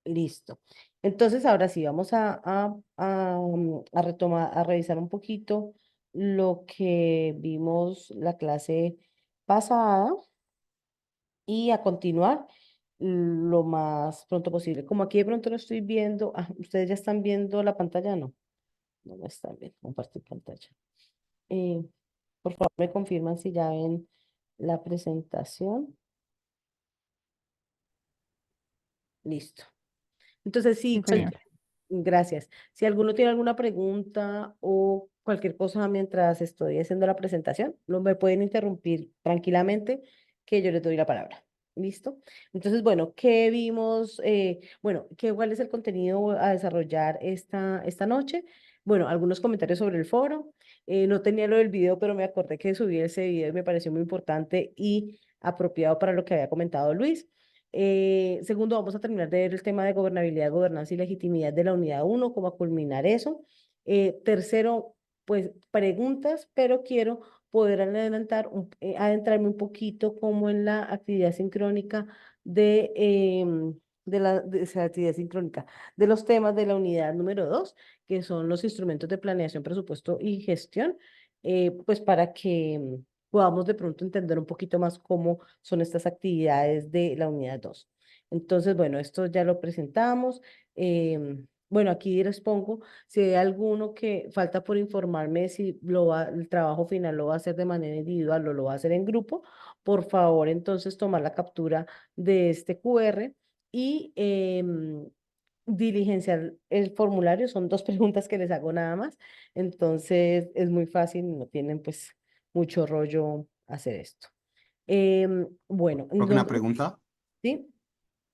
Listo. Entonces, ahora sí, vamos a retomar, a revisar un poquito lo que vimos la clase pasada y a continuar lo más pronto posible. Como aquí de pronto lo estoy viendo, ustedes ya están viendo la pantalla, ¿no? No me están viendo, compartir pantalla. Eh, por favor, me confirman si ya ven la presentación. Listo. Entonces, Sí, sí, señor. gracias. Si alguno tiene alguna pregunta o cualquier cosa mientras estoy haciendo la presentación, no me pueden interrumpir tranquilamente que yo les doy la palabra. ¿Listo? Entonces, bueno, ¿qué vimos? Bueno, ¿cuál es el contenido a desarrollar esta noche? Bueno, algunos comentarios sobre el foro. No tenía lo del video, pero me acordé que subí ese video y me pareció muy importante y apropiado para lo que había comentado Luis. Segundo, vamos a terminar de ver el tema de gobernabilidad, gobernanza y legitimidad de la unidad uno, cómo a culminar eso. Tercero, pues preguntas, pero quiero poder adentrarme un poquito como en la actividad sincrónica de esa actividad sincrónica, de los temas de la unidad número 2, que son los instrumentos de planeación, presupuesto y gestión, pues para que podamos de pronto entender un poquito más cómo son estas actividades de la unidad 2. Entonces, bueno, esto ya lo presentamos. Bueno, aquí les pongo, si hay alguno que falta por informarme si el trabajo final lo va a hacer de manera individual o lo va a hacer en grupo, por favor, entonces tomar la captura de este QR y diligenciar el formulario. Son dos preguntas que les hago nada más. Entonces, es muy fácil, no tienen pues mucho rollo hacer esto. Bueno, Una pregunta. ¿sí?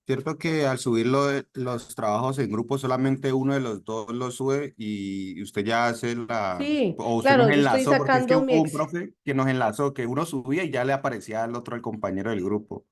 ¿Cierto que al subir los trabajos en grupo solamente uno de los dos los sube y usted ya hace Sí, o usted claro, nos yo estoy enlazó? Porque es que sacando mi hubo un ex. profe que nos enlazó, que uno subía y ya le aparecía al otro, al compañero del grupo.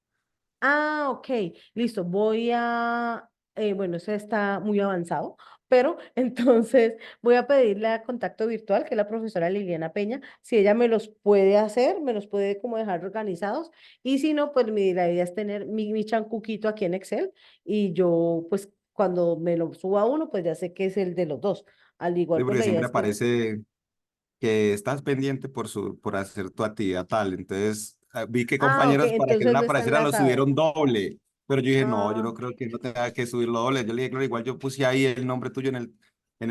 Ah, ok, listo. Bueno, eso está muy avanzado, pero entonces voy a pedirle a contacto virtual, que es la profesora Liliana Peña, si ella me los puede hacer, me los puede como dejar organizados, y si no, pues la idea es tener mi chancuquito aquí en Excel, y yo, pues, cuando me lo suba uno, pues ya sé que es el de los dos. Al Sí, igual, pues porque la idea siempre es que... aparece que estás pendiente por hacer tu actividad tal. Entonces, vi que Ah, ok, compañeros para que no entonces le no está apareciera lo enlazado. subieron doble. Pero yo dije, no, yo Ah, no creo que no tenga que subirlo doble. Yo le dije, claro, igual yo puse ahí el nombre tuyo en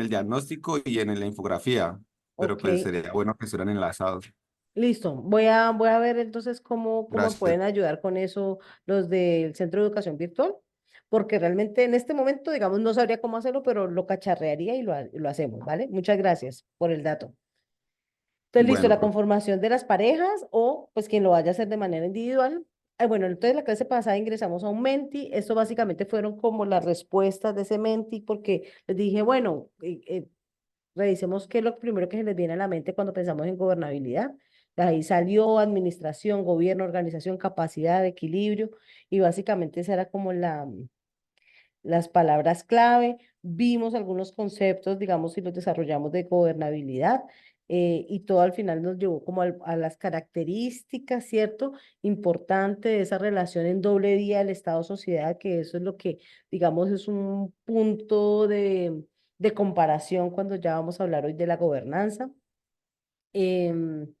el diagnóstico y en la infografía. Pero ok. pues sería bueno que estuvieran enlazados. Listo, voy a ver entonces cómo Gracias. pueden ayudar con eso los del Centro de Educación Virtual, porque realmente en este momento, digamos, no sabría cómo hacerlo, pero lo cacharrearía y lo hacemos, ¿vale? Muchas gracias por el dato. Entonces, listo, Bueno, la conformación de las parejas o pues quien lo vaya a hacer de manera individual. Bueno, entonces la clase pasada ingresamos a un Menti. Esto básicamente fueron como las respuestas de ese Menti, porque les dije, bueno, revisemos qué es lo primero que se les viene a la mente cuando pensamos en gobernabilidad. De ahí salió administración, gobierno, organización, capacidad, equilibrio, y básicamente esa era como las palabras clave. Vimos algunos conceptos, digamos, y los desarrollamos de gobernabilidad, y todo al final nos llevó como a las características, ¿cierto? Importante de esa relación en doble vía del Estado-sociedad, que eso es lo que, digamos, es un punto de comparación cuando ya vamos a hablar hoy de la gobernanza. Em,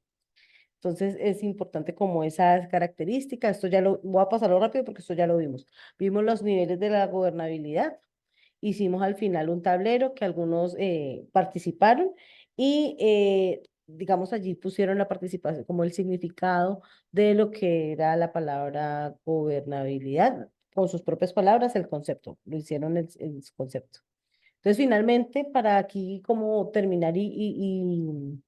entonces es importante como esas características. Esto ya lo voy a pasarlo rápido porque esto ya lo vimos. Vimos los niveles de la gobernabilidad. Hicimos al final un tablero que algunos participaron y digamos allí pusieron la participación como el significado de lo que era la palabra gobernabilidad, con sus propias palabras, el concepto, lo hicieron el concepto. Entonces finalmente para aquí como terminar y,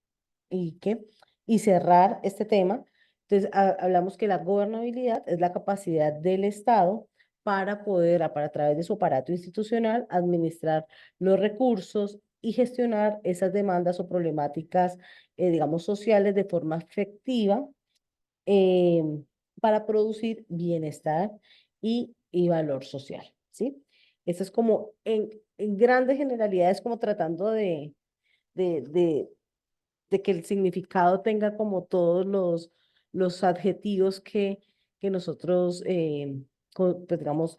¿qué? Y cerrar este tema, entonces hablamos que la gobernabilidad es la capacidad del Estado para poder, para a través de su aparato institucional, administrar los recursos y gestionar esas demandas o problemáticas, digamos, sociales de forma efectiva, eh, para producir bienestar y valor social, ¿sí? Eso es como en grandes generalidades, como tratando de, de, de que el significado tenga como todos los adjetivos que nosotros pues digamos,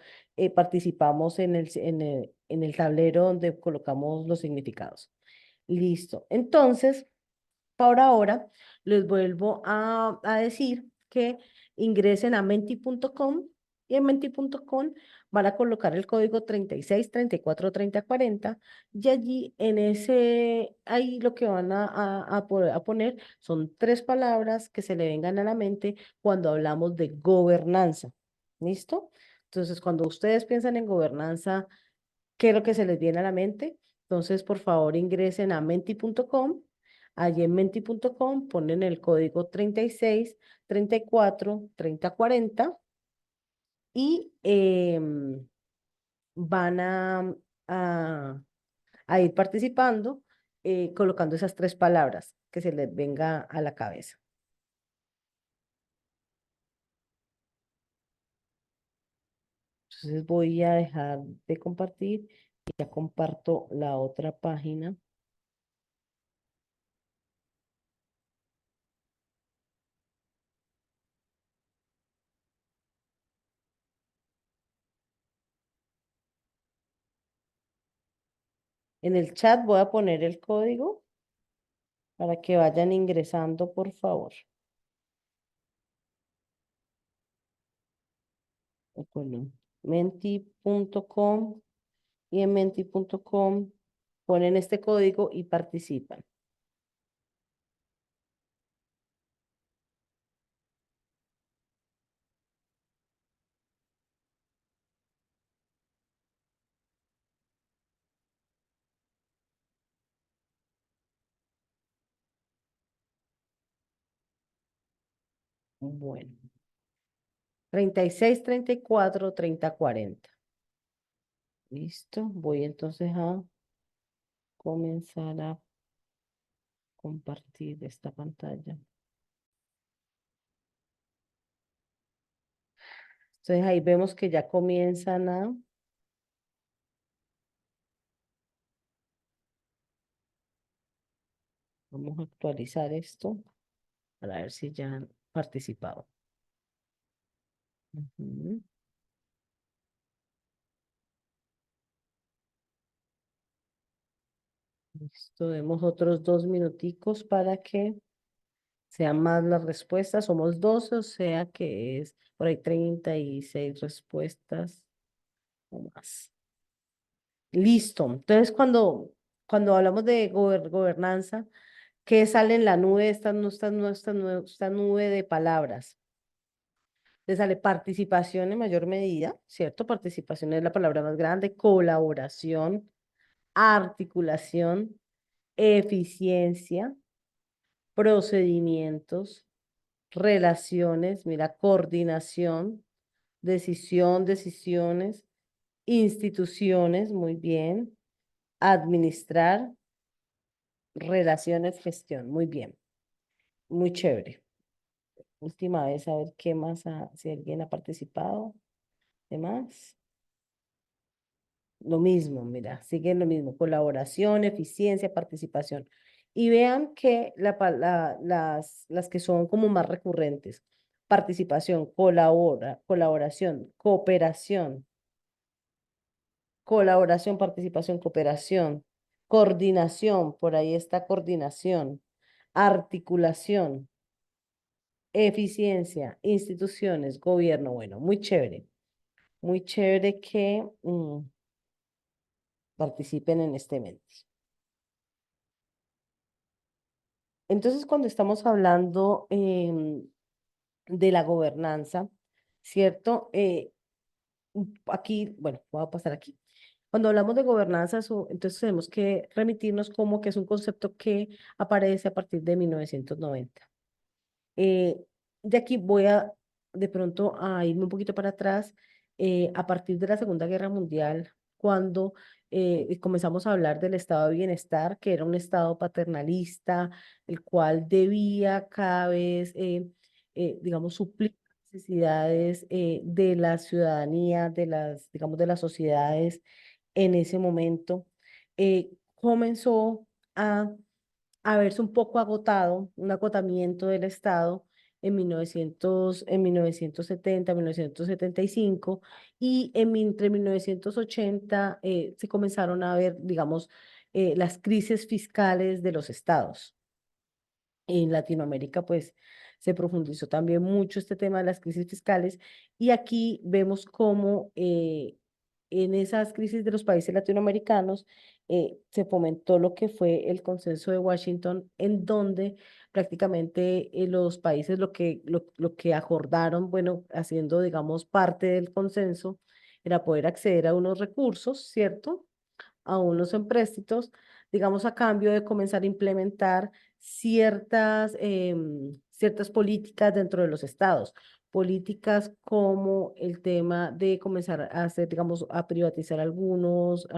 participamos en el tablero donde colocamos los significados. Listo. Entonces, por ahora, les vuelvo a decir que ingresen a menti.com y en menti.com van a colocar el código 36 34 30 40 y allí ahí lo que van a poner son tres palabras que se le vengan a la mente cuando hablamos de gobernanza. ¿Listo? Entonces, cuando ustedes piensan en gobernanza, ¿qué es lo que se les viene a la mente? Entonces, por favor, ingresen a menti.com. Allí en menti.com ponen el código 36 34 30 40 y van a, a ir participando colocando esas tres palabras que se les venga a la cabeza. Entonces voy a dejar de compartir y ya comparto la otra página. En el chat voy a poner el código para que vayan ingresando, por favor. Bueno, menti.com y en menti.com ponen este código y participan. Bueno, 36 34 30 40. Listo. Voy entonces a comenzar a compartir esta pantalla. Entonces ahí vemos que ya comienzan a... Vamos a actualizar esto para ver si ya han participado. Ujú. Listo, demos otros 2 minuticos para que sean más las respuestas. Somos 12, o sea que es por ahí 36 respuestas o más. Listo. Entonces, cuando hablamos de gobernanza, ¿qué sale en la nube, esta nube de palabras? Le sale participación en mayor medida, ¿cierto? Participación es la palabra más grande, colaboración, articulación, eficiencia, procedimientos, relaciones, mira, coordinación, decisión, decisiones, instituciones, muy bien, administrar, relaciones, gestión, muy bien, muy chévere. Última vez, a ver qué más, si alguien ha participado, demás. Lo mismo, mira, siguen lo mismo, colaboración, eficiencia, participación. Y vean que las que son como más recurrentes, participación, colaboración, colaboración, participación, cooperación, coordinación, por ahí está coordinación, articulación, eficiencia, instituciones, gobierno, bueno, muy chévere que participen en este evento. Entonces, cuando estamos hablando de la gobernanza, ¿cierto? Aquí, bueno, voy a pasar aquí. Cuando hablamos de gobernanza, entonces tenemos que remitirnos como que es un concepto que aparece a partir de 1990. Eh, de aquí voy de pronto a irme un poquito para atrás, a partir de la Segunda Guerra Mundial, cuando comenzamos a hablar del estado de bienestar, que era un estado paternalista, el cual debía cada vez, digamos, suplir necesidades de la ciudadanía, digamos, de las sociedades en ese momento, comenzó a verse un poco agotado, un agotamiento del Estado, en 1970, 1975, y entre 1980 se comenzaron a ver, digamos, las crisis fiscales de los estados. En Latinoamérica, pues, se profundizó también mucho este tema de las crisis fiscales y aquí vemos cómo en esas crisis de los países latinoamericanos se fomentó lo que fue el consenso de Washington, en donde prácticamente los países lo que acordaron, bueno, haciendo, digamos, parte del consenso, era poder acceder a unos recursos, ¿cierto? A unos empréstitos, digamos, a cambio de comenzar a implementar ciertas políticas dentro de los estados, políticas como el tema de comenzar a hacer, digamos, a privatizar algunos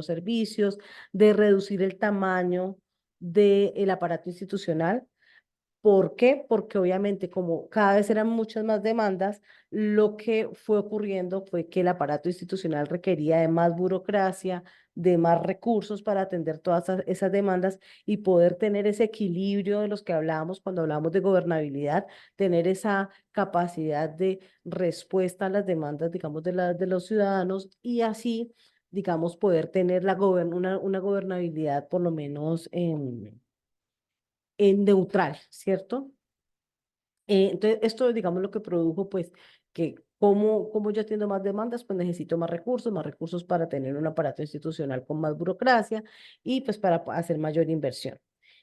servicios, de reducir el tamaño del aparato institucional. ¿Por qué? Porque obviamente como cada vez eran muchas más demandas, lo que fue ocurriendo fue que el aparato institucional requería de más burocracia, de más recursos para atender todas esas demandas y poder tener ese equilibrio de los que hablábamos cuando hablábamos de gobernabilidad, tener esa capacidad de respuesta a las demandas, digamos, de los ciudadanos y así, digamos, poder tener una gobernabilidad por lo menos en neutral, ¿cierto? Entonces, esto, digamos, lo que produjo, pues, que como yo atiendo más demandas, pues necesito más recursos para tener un aparato institucional con más burocracia y pues para hacer mayor inversión.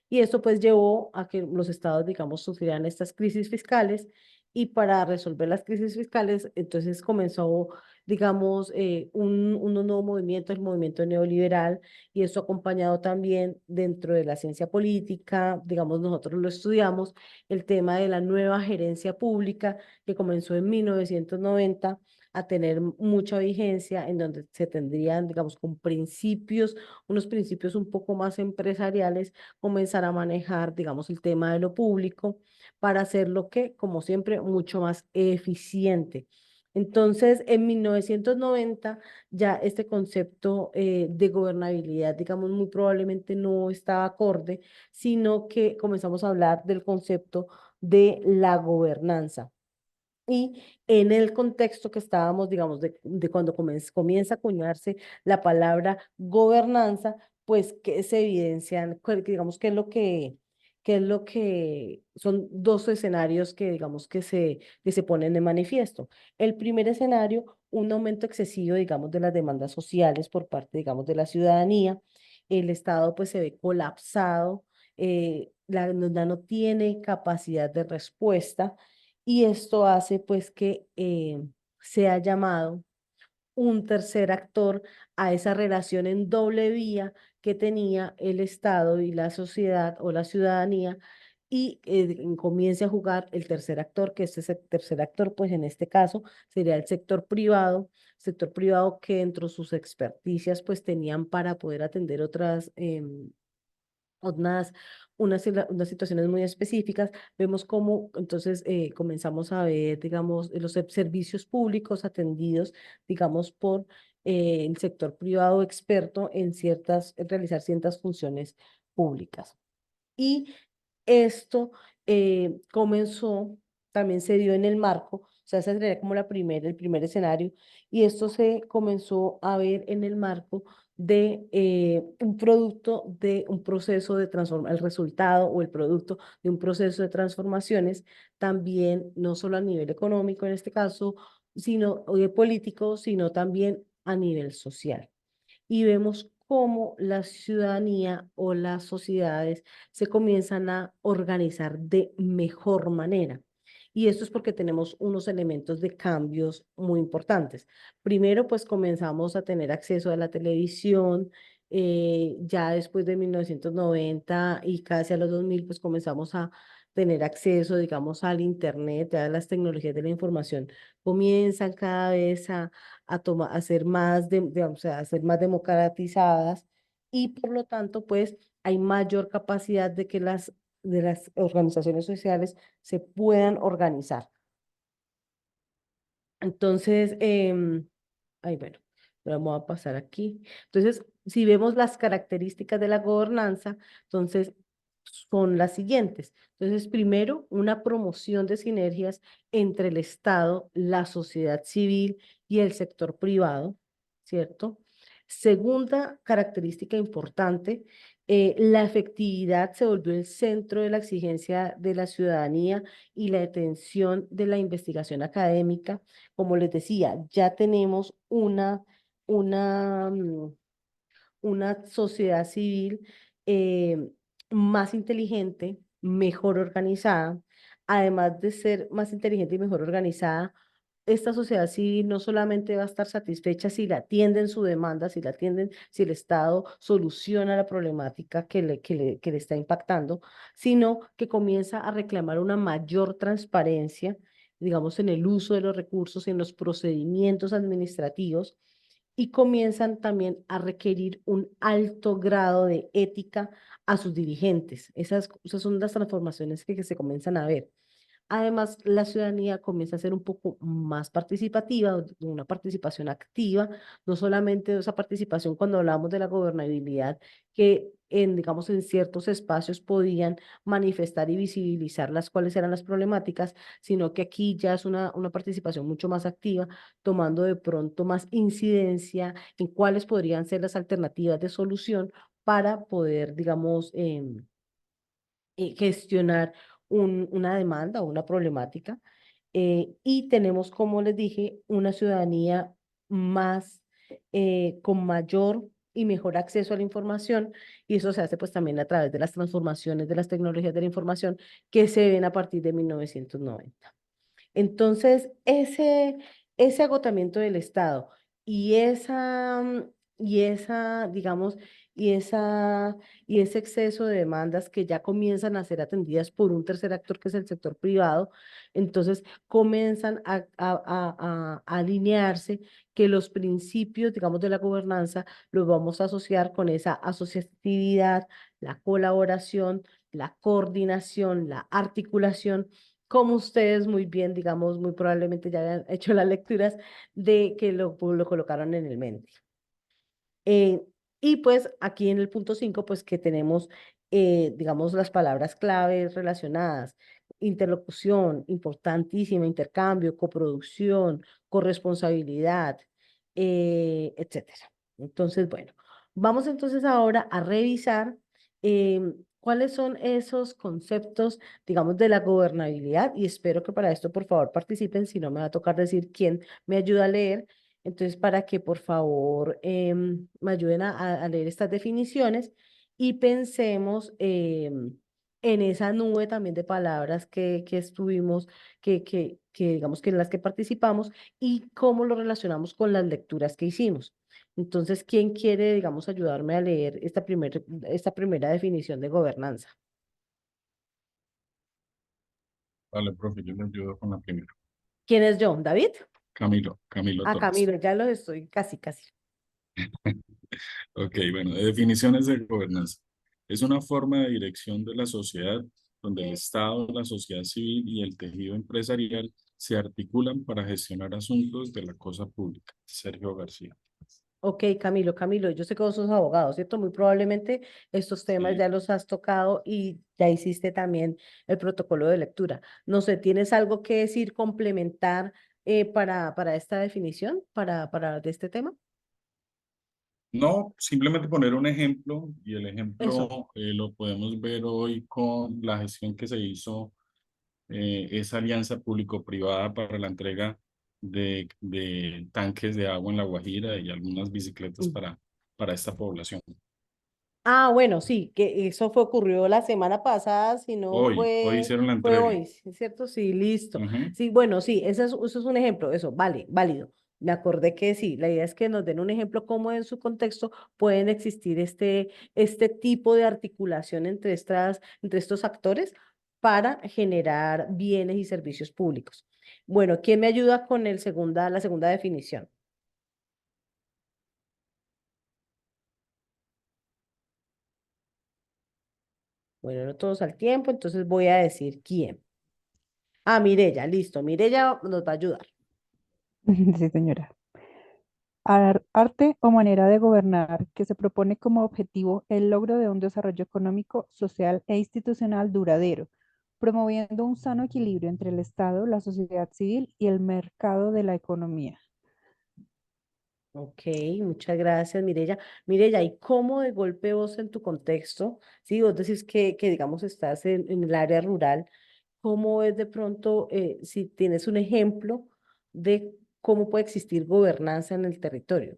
Y esto pues llevó a que los estados, digamos, sufrieran estas crisis fiscales y para resolver las crisis fiscales, entonces comenzó, digamos, un nuevo movimiento, el movimiento neoliberal, y esto acompañado también dentro de la ciencia política, digamos, nosotros lo estudiamos el tema de la nueva gerencia pública que comenzó en 1990 a tener mucha vigencia, en donde se tendrían, digamos, con principios, unos principios un poco más empresariales, comenzar a manejar, digamos, el tema de lo público para hacerlo que, como siempre, mucho más eficiente. Entonces, en 1990 ya este concepto de gobernabilidad, digamos, muy probablemente no estaba acorde, sino que comenzamos a hablar del concepto de la gobernanza. Y en el contexto que estábamos, digamos, de cuando comienza a acuñarse la palabra gobernanza, pues que se evidencian, digamos, qué es lo que son dos escenarios que, digamos, que se ponen de manifiesto. El primer escenario, un aumento excesivo, digamos, de las demandas sociales por parte, digamos, de la ciudadanía. El Estado, pues, se ve colapsado, ya no tiene capacidad de respuesta y esto hace pues que sea llamado un tercer actor a esa relación en doble vía que tenía el Estado y la sociedad o la ciudadanía y comience a jugar el tercer actor, que ese tercer actor pues en este caso sería el sector privado que dentro de sus experticias pues tenían para poder atender otras unas, unas situaciones muy específicas, vemos cómo entonces comenzamos a ver, digamos, los servicios públicos atendidos, digamos, por el sector privado experto en realizar ciertas funciones públicas. Y esto comenzó, también se dio en el marco, o sea, ese sería como el primer escenario, y esto se comenzó a ver en el marco de un producto de un proceso de transformación, el resultado o el producto de un proceso de transformaciones, también no solo a nivel económico en este caso, sino político, sino también a nivel social y vemos cómo la ciudadanía o las sociedades se comienzan a organizar de mejor manera. Y esto es porque tenemos unos elementos de cambios muy importantes. Primero, pues comenzamos a tener acceso a la televisión, ya después de 1990 y casi a los 2000 pues comenzamos a tener acceso, digamos, al Internet, a las tecnologías de la información comienzan cada vez a ser más, digamos, a ser más democratizadas y por lo tanto, pues hay mayor capacidad de las organizaciones sociales se puedan organizar. Entonces, ay, bueno, vamos a pasar aquí. Entonces, si vemos las características de la gobernanza, entonces son las siguientes. Entonces, primero, una promoción de sinergias entre el Estado, la sociedad civil y el sector privado, ¿cierto? Segunda característica importante, la efectividad se volvió el centro de la exigencia de la ciudadanía y la detención de la investigación académica. Como les decía, ya tenemos una, mm, una sociedad civil eh, más inteligente, mejor organizada. Además de ser más inteligente y mejor organizada, esta sociedad civil no solamente va a estar satisfecha si la atienden su demanda, si la atienden, si el Estado soluciona la problemática que le está impactando, sino que comienza a reclamar una mayor transparencia, digamos, en el uso de los recursos, en los procedimientos administrativos y comienzan también a requerir un alto grado de ética a sus dirigentes. Esas son las transformaciones que se comienzan a ver. Además, la ciudadanía comienza a ser un poco más participativa, una participación activa, no solamente esa participación cuando hablamos de la gobernabilidad, que digamos, en ciertos espacios podían manifestar y visibilizar cuáles eran las problemáticas, sino que aquí ya es una participación mucho más activa, tomando de pronto más incidencia en cuáles podrían ser las alternativas de solución para poder, digamos, gestionar una demanda o una problemática. Y tenemos, como les dije, una ciudadanía más, con mayor y mejor acceso a la información, y eso se hace pues también a través de las transformaciones de las tecnologías de la información que se ven a partir de 1990. Entonces, ese agotamiento del Estado y digamos, y esa, y ese exceso de demandas que ya comienzan a ser atendidas por un tercer actor que es el sector privado, entonces comienzan a alinearse que los principios, digamos, de la gobernanza los vamos a asociar con esa asociatividad, la colaboración, la coordinación, la articulación, como ustedes muy bien, digamos, muy probablemente ya hayan hecho las lecturas de que lo colocaron en el Menti. Eh, y pues aquí en el punto 5 pues que tenemos, digamos, las palabras claves relacionadas: interlocución, importantísima, intercambio, coproducción, corresponsabilidad, etcétera. Entonces, bueno, vamos entonces ahora a revisar cuáles son esos conceptos, digamos, de la gobernabilidad, y espero que para esto, por favor, participen, si no me va a tocar decir quién me ayuda a leer. Entonces, para que por favor me ayuden a leer estas definiciones y pensemos en esa nube también de palabras que estuvimos, que digamos que en las que participamos y cómo lo relacionamos con las lecturas que hicimos. Entonces, ¿quién quiere, digamos, ayudarme a leer esta primera definición de gobernanza? Vale, profe, yo le ayudo con la primera. ¿Quién es John? ¿David? Camilo Ah, Torres. Camilo, ya lo estoy casi, casi. Ok, bueno, definiciones de gobernanza. Es una forma de dirección de la sociedad donde el Estado, la sociedad civil y el tejido empresarial se articulan para gestionar asuntos de la cosa pública. Sergio García. Ok, Camilo, yo sé que vos sos abogado, ¿cierto? Muy probablemente estos temas Sí. ya los has tocado y ya hiciste también el protocolo de lectura. No sé, ¿tienes algo que decir, complementar para esta definición, para de este tema? No, simplemente poner un ejemplo y el Eso. ejemplo lo podemos ver hoy con la gestión que se hizo, esa alianza público-privada para la entrega de tanques de agua en La Guajira y algunas bicicletas Mm. para esta población. Ah, bueno, sí, que eso ocurrió la semana pasada, si no Hoy hicieron la fue entrega. hoy, ¿sí? ¿Es cierto? Sí, listo. Ujú. Sí, bueno, sí, eso es un ejemplo, eso, vale, válido. Me acordé que sí, la idea es que nos den un ejemplo cómo en su contexto pueden existir este tipo de articulación entre estos actores para generar bienes y servicios públicos. Bueno, ¿quién me ayuda con la segunda definición? Bueno, no todos al tiempo, entonces voy a decir quién. Ah, Mirella, listo. Mirella nos va a ayudar. Sí, señora. Arte o manera de gobernar que se propone como objetivo el logro de un desarrollo económico, social e institucional duradero, promoviendo un sano equilibrio entre el Estado, la sociedad civil y el mercado de la economía. Ok, muchas gracias, Mireya. Mireya, ¿y cómo de golpe vos en tu contexto, si vos decís que digamos, estás en el área rural, cómo ves de pronto, si tienes un ejemplo de cómo puede existir gobernanza en el territorio?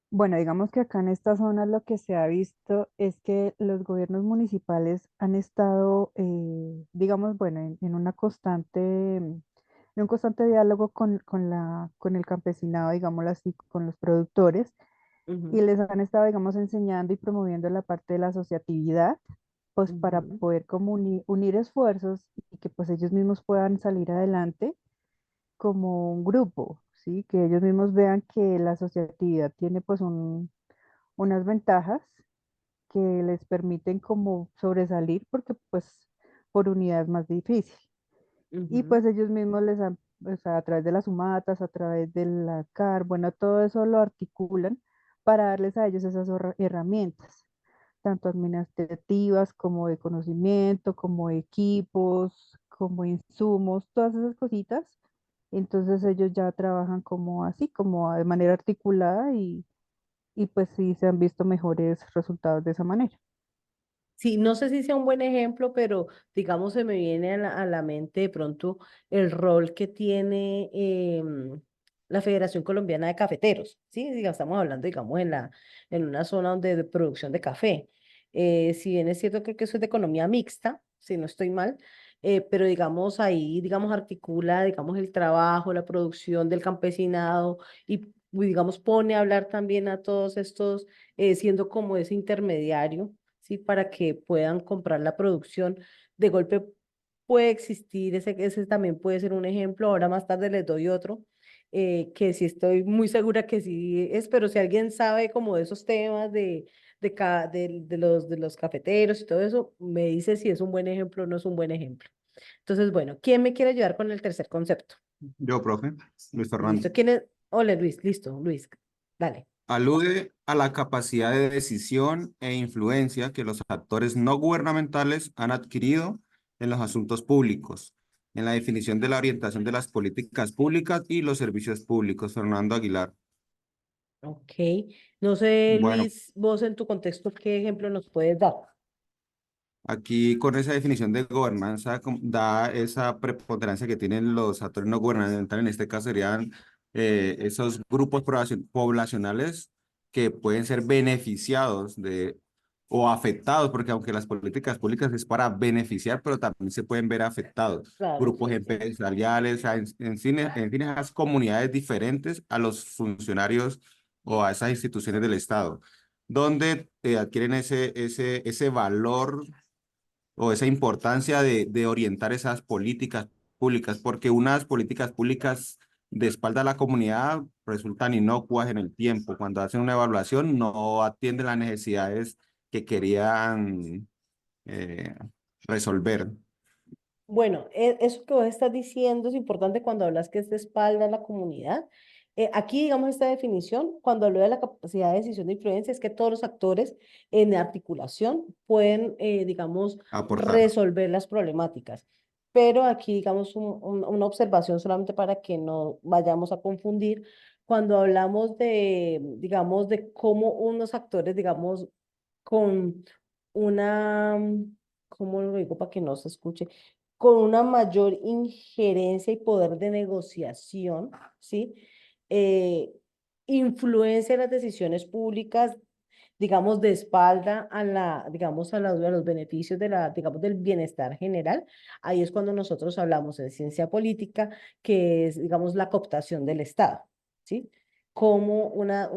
Bueno, digamos que acá en esta zona lo que se ha visto es que los gobiernos municipales han estado, digamos, bueno, en una en un constante diálogo con el campesinado, digámoslo así, con los productores, y Ujú, les han estado, digamos, enseñando y promoviendo la parte de la asociatividad, pues para ujú, poder como unir esfuerzos y que pues ellos mismos puedan salir adelante como un grupo, ¿sí? Que ellos mismos vean que la asociatividad tiene pues unas ventajas que les permiten como sobresalir porque pues por unidad es más difícil. Y ujú. pues ellos mismos les han, o sea, a través de las sumatas, a través de la CAR, bueno, todo eso lo articulan para darles a ellos esas herramientas, tanto administrativas como de conocimiento, como de equipos, como insumos, todas esas cositas. Entonces ellos ya trabajan como así, como de manera articulada y pues sí se han visto mejores resultados de esa manera. Sí, no sé si sea un buen ejemplo, pero digamos se me viene a la mente de pronto el rol que tiene la Federación Colombiana de Cafeteros, ¿sí? Digamos, estamos hablando, digamos, en una zona de producción de café. Si bien es cierto, creo que eso es de economía mixta, si no estoy mal, pero digamos ahí, digamos, articula, digamos, el trabajo, la producción del campesinado y digamos, pone a hablar también a todos estos, siendo como ese intermediario, ¿sí? Para que puedan comprar la producción. De golpe puede existir, ese también puede ser un ejemplo. Ahora más tarde les doy otro, que sí estoy muy segura que sí es, pero si alguien sabe como de esos temas de los cafeteros y todo eso, me dice si es un buen ejemplo o no es un buen ejemplo. Entonces, bueno, ¿quién me quiere ayudar con el tercer concepto? Yo, profe, Luis Fernando. Listo, ¿quién es? Hola, Luis, listo, Luis, dale. Alude a la capacidad de decisión e influencia que los actores no gubernamentales han adquirido en los asuntos públicos, en la definición de la orientación de las políticas públicas y los servicios públicos. Fernando Aguilar. Ok, no sé, Bueno, Luis, vos en tu contexto, ¿qué ejemplo nos puedes dar? aquí con esa definición de gobernanza da esa preponderancia que tienen los actores no gubernamentales, en este caso serían esos grupos poblacionales que pueden ser beneficiados de o afectados, porque aunque las políticas públicas es para beneficiar, pero también se pueden ver afectados. Claro, Grupos sí, sí. empresariales, en fin, esas comunidades diferentes a los funcionarios o a esas instituciones del Estado, donde adquieren ese valor o esa importancia de orientar esas políticas públicas, porque unas políticas públicas de espalda a la comunidad resultan inocuas en el tiempo. Cuando hacen una evaluación no atienden las necesidades que querían eh, resolver. Bueno, eso que vos estás diciendo es importante cuando hablas que es de espalda a la comunidad. Aquí, digamos, esta definición, cuando hablo de la capacidad de decisión de influencia, es que todos los actores en articulación pueden, digamos, Aportar. resolver las problemáticas. Pero aquí, digamos, una observación solamente para que no vayamos a confundir. Cuando hablamos digamos, de cómo unos actores, digamos, con una, ¿cómo lo digo para que no se escuche? Con una mayor injerencia y poder de negociación, ¿sí? Eh, influencia en las decisiones públicas, digamos, de espalda digamos, a los beneficios digamos, del bienestar general. Ahí es cuando nosotros hablamos en ciencia política, que es, digamos, la cooptación del Estado, ¿sí? Como unas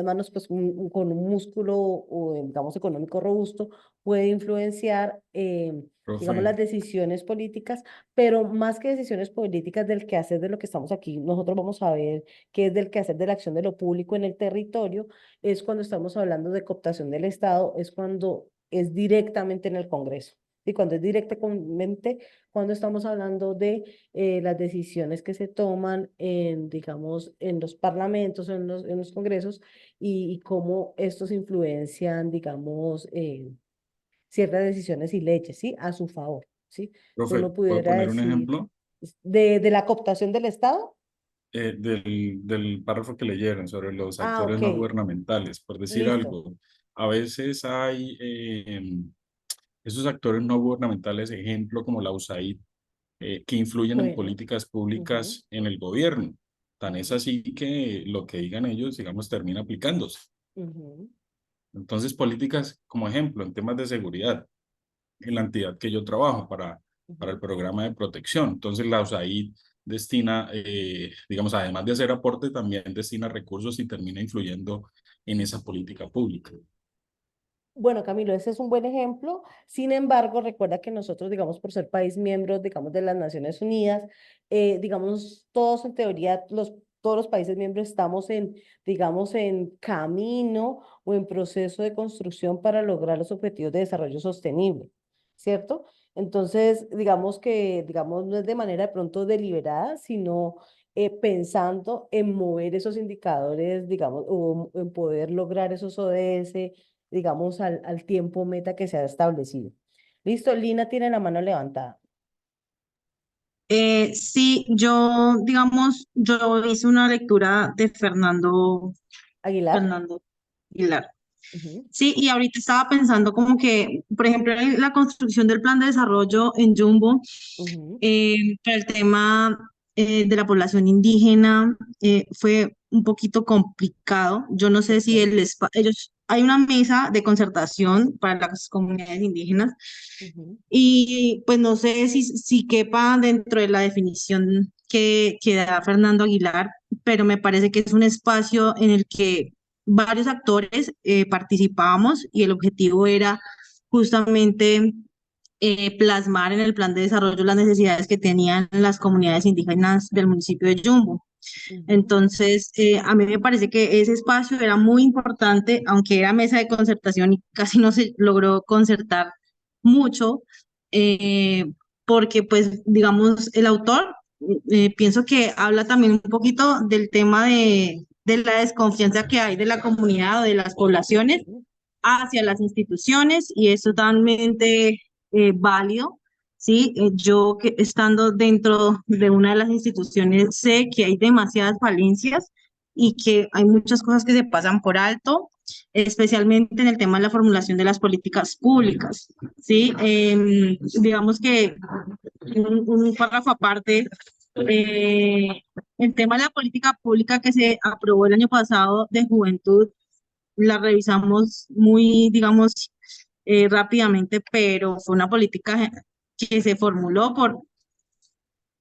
manos, pues, con un músculo, o, digamos, económico robusto, puede influenciar, digamos, Profe, las decisiones políticas, pero más que decisiones políticas del quehacer de lo que estamos aquí, nosotros vamos a ver qué es del quehacer de la acción de lo público en el territorio, es cuando estamos hablando de cooptación del Estado, es cuando es directamente en el Congreso. Y cuando es directamente, cuando estamos hablando de las decisiones que se toman en, digamos, en los parlamentos, en los congresos, y cómo estos influencian, digamos, ciertas decisiones y leyes, ¿sí? A su favor, ¿sí? Profe, Uno ¿puedo pudiera poner un decir, ejemplo? de la cooptación del Estado. Del párrafo que leyeron sobre los Ah, actores ok, no gubernamentales, por decir listo. algo. A veces hay esos actores no gubernamentales, ejemplo como la USAID, que influyen en Bueno. políticas Ujú, públicas en el gobierno. Tan es ujú, así que lo que digan ellos, digamos, termina aplicándose. ujú, Entonces, políticas, como ejemplo, en temas de seguridad, en la entidad que yo trabajo para el ujú. programa de protección. Entonces, la USAID destina, digamos, además de hacer aporte, también destina recursos y termina influyendo en esa política pública. Bueno, Camilo, ese es un buen ejemplo. Sin embargo, recuerda que nosotros, digamos, por ser país miembro, digamos, de las Naciones Unidas, digamos, todos en teoría, todos los países miembros estamos en, digamos, en camino o en proceso de construcción para lograr los objetivos de desarrollo sostenible, ¿cierto? Entonces, digamos que, digamos, no es de manera de pronto deliberada, sino pensando en mover esos indicadores, digamos, o en poder lograr esos ODS, digamos, al tiempo meta que se ha establecido. Listo, Lina tiene la mano levantada. Sí, yo, digamos, yo hice una lectura de Aguilar. Fernando Aguilar. Ujú, Sí, y ahorita estaba pensando como que, por ejemplo, en la construcción del plan de desarrollo en Jumbo, ujú, para el tema de la población indígena fue un poquito complicado. Yo no sé si ok, ellos, hay una mesa de concertación para las comunidades indígenas ujú, y pues no sé si quepa dentro de la definición que da Fernando Aguilar, pero me parece que es un espacio en el que varios actores participábamos y el objetivo era justamente plasmar en el plan de desarrollo las necesidades que tenían las comunidades indígenas del municipio de Yumbo. ujú. Entonces, a mí me parece que ese espacio era muy importante, aunque era mesa de concertación y casi no se logró concertar mucho, eh, porque pues, digamos, el autor, pienso que habla también un poquito del tema de la desconfianza que hay de la comunidad o de las poblaciones Ujú, hacia las instituciones y es totalmente válido. Sí, yo que estando dentro de una de las instituciones sé que hay demasiadas falencias y que hay muchas cosas que se pasan por alto, especialmente en el tema de la formulación de las políticas públicas. Sí, digamos que un párrafo aparte, eh, el tema de la política pública que se aprobó el año pasado de juventud la revisamos muy, digamos, rápidamente, pero fue una política que se formuló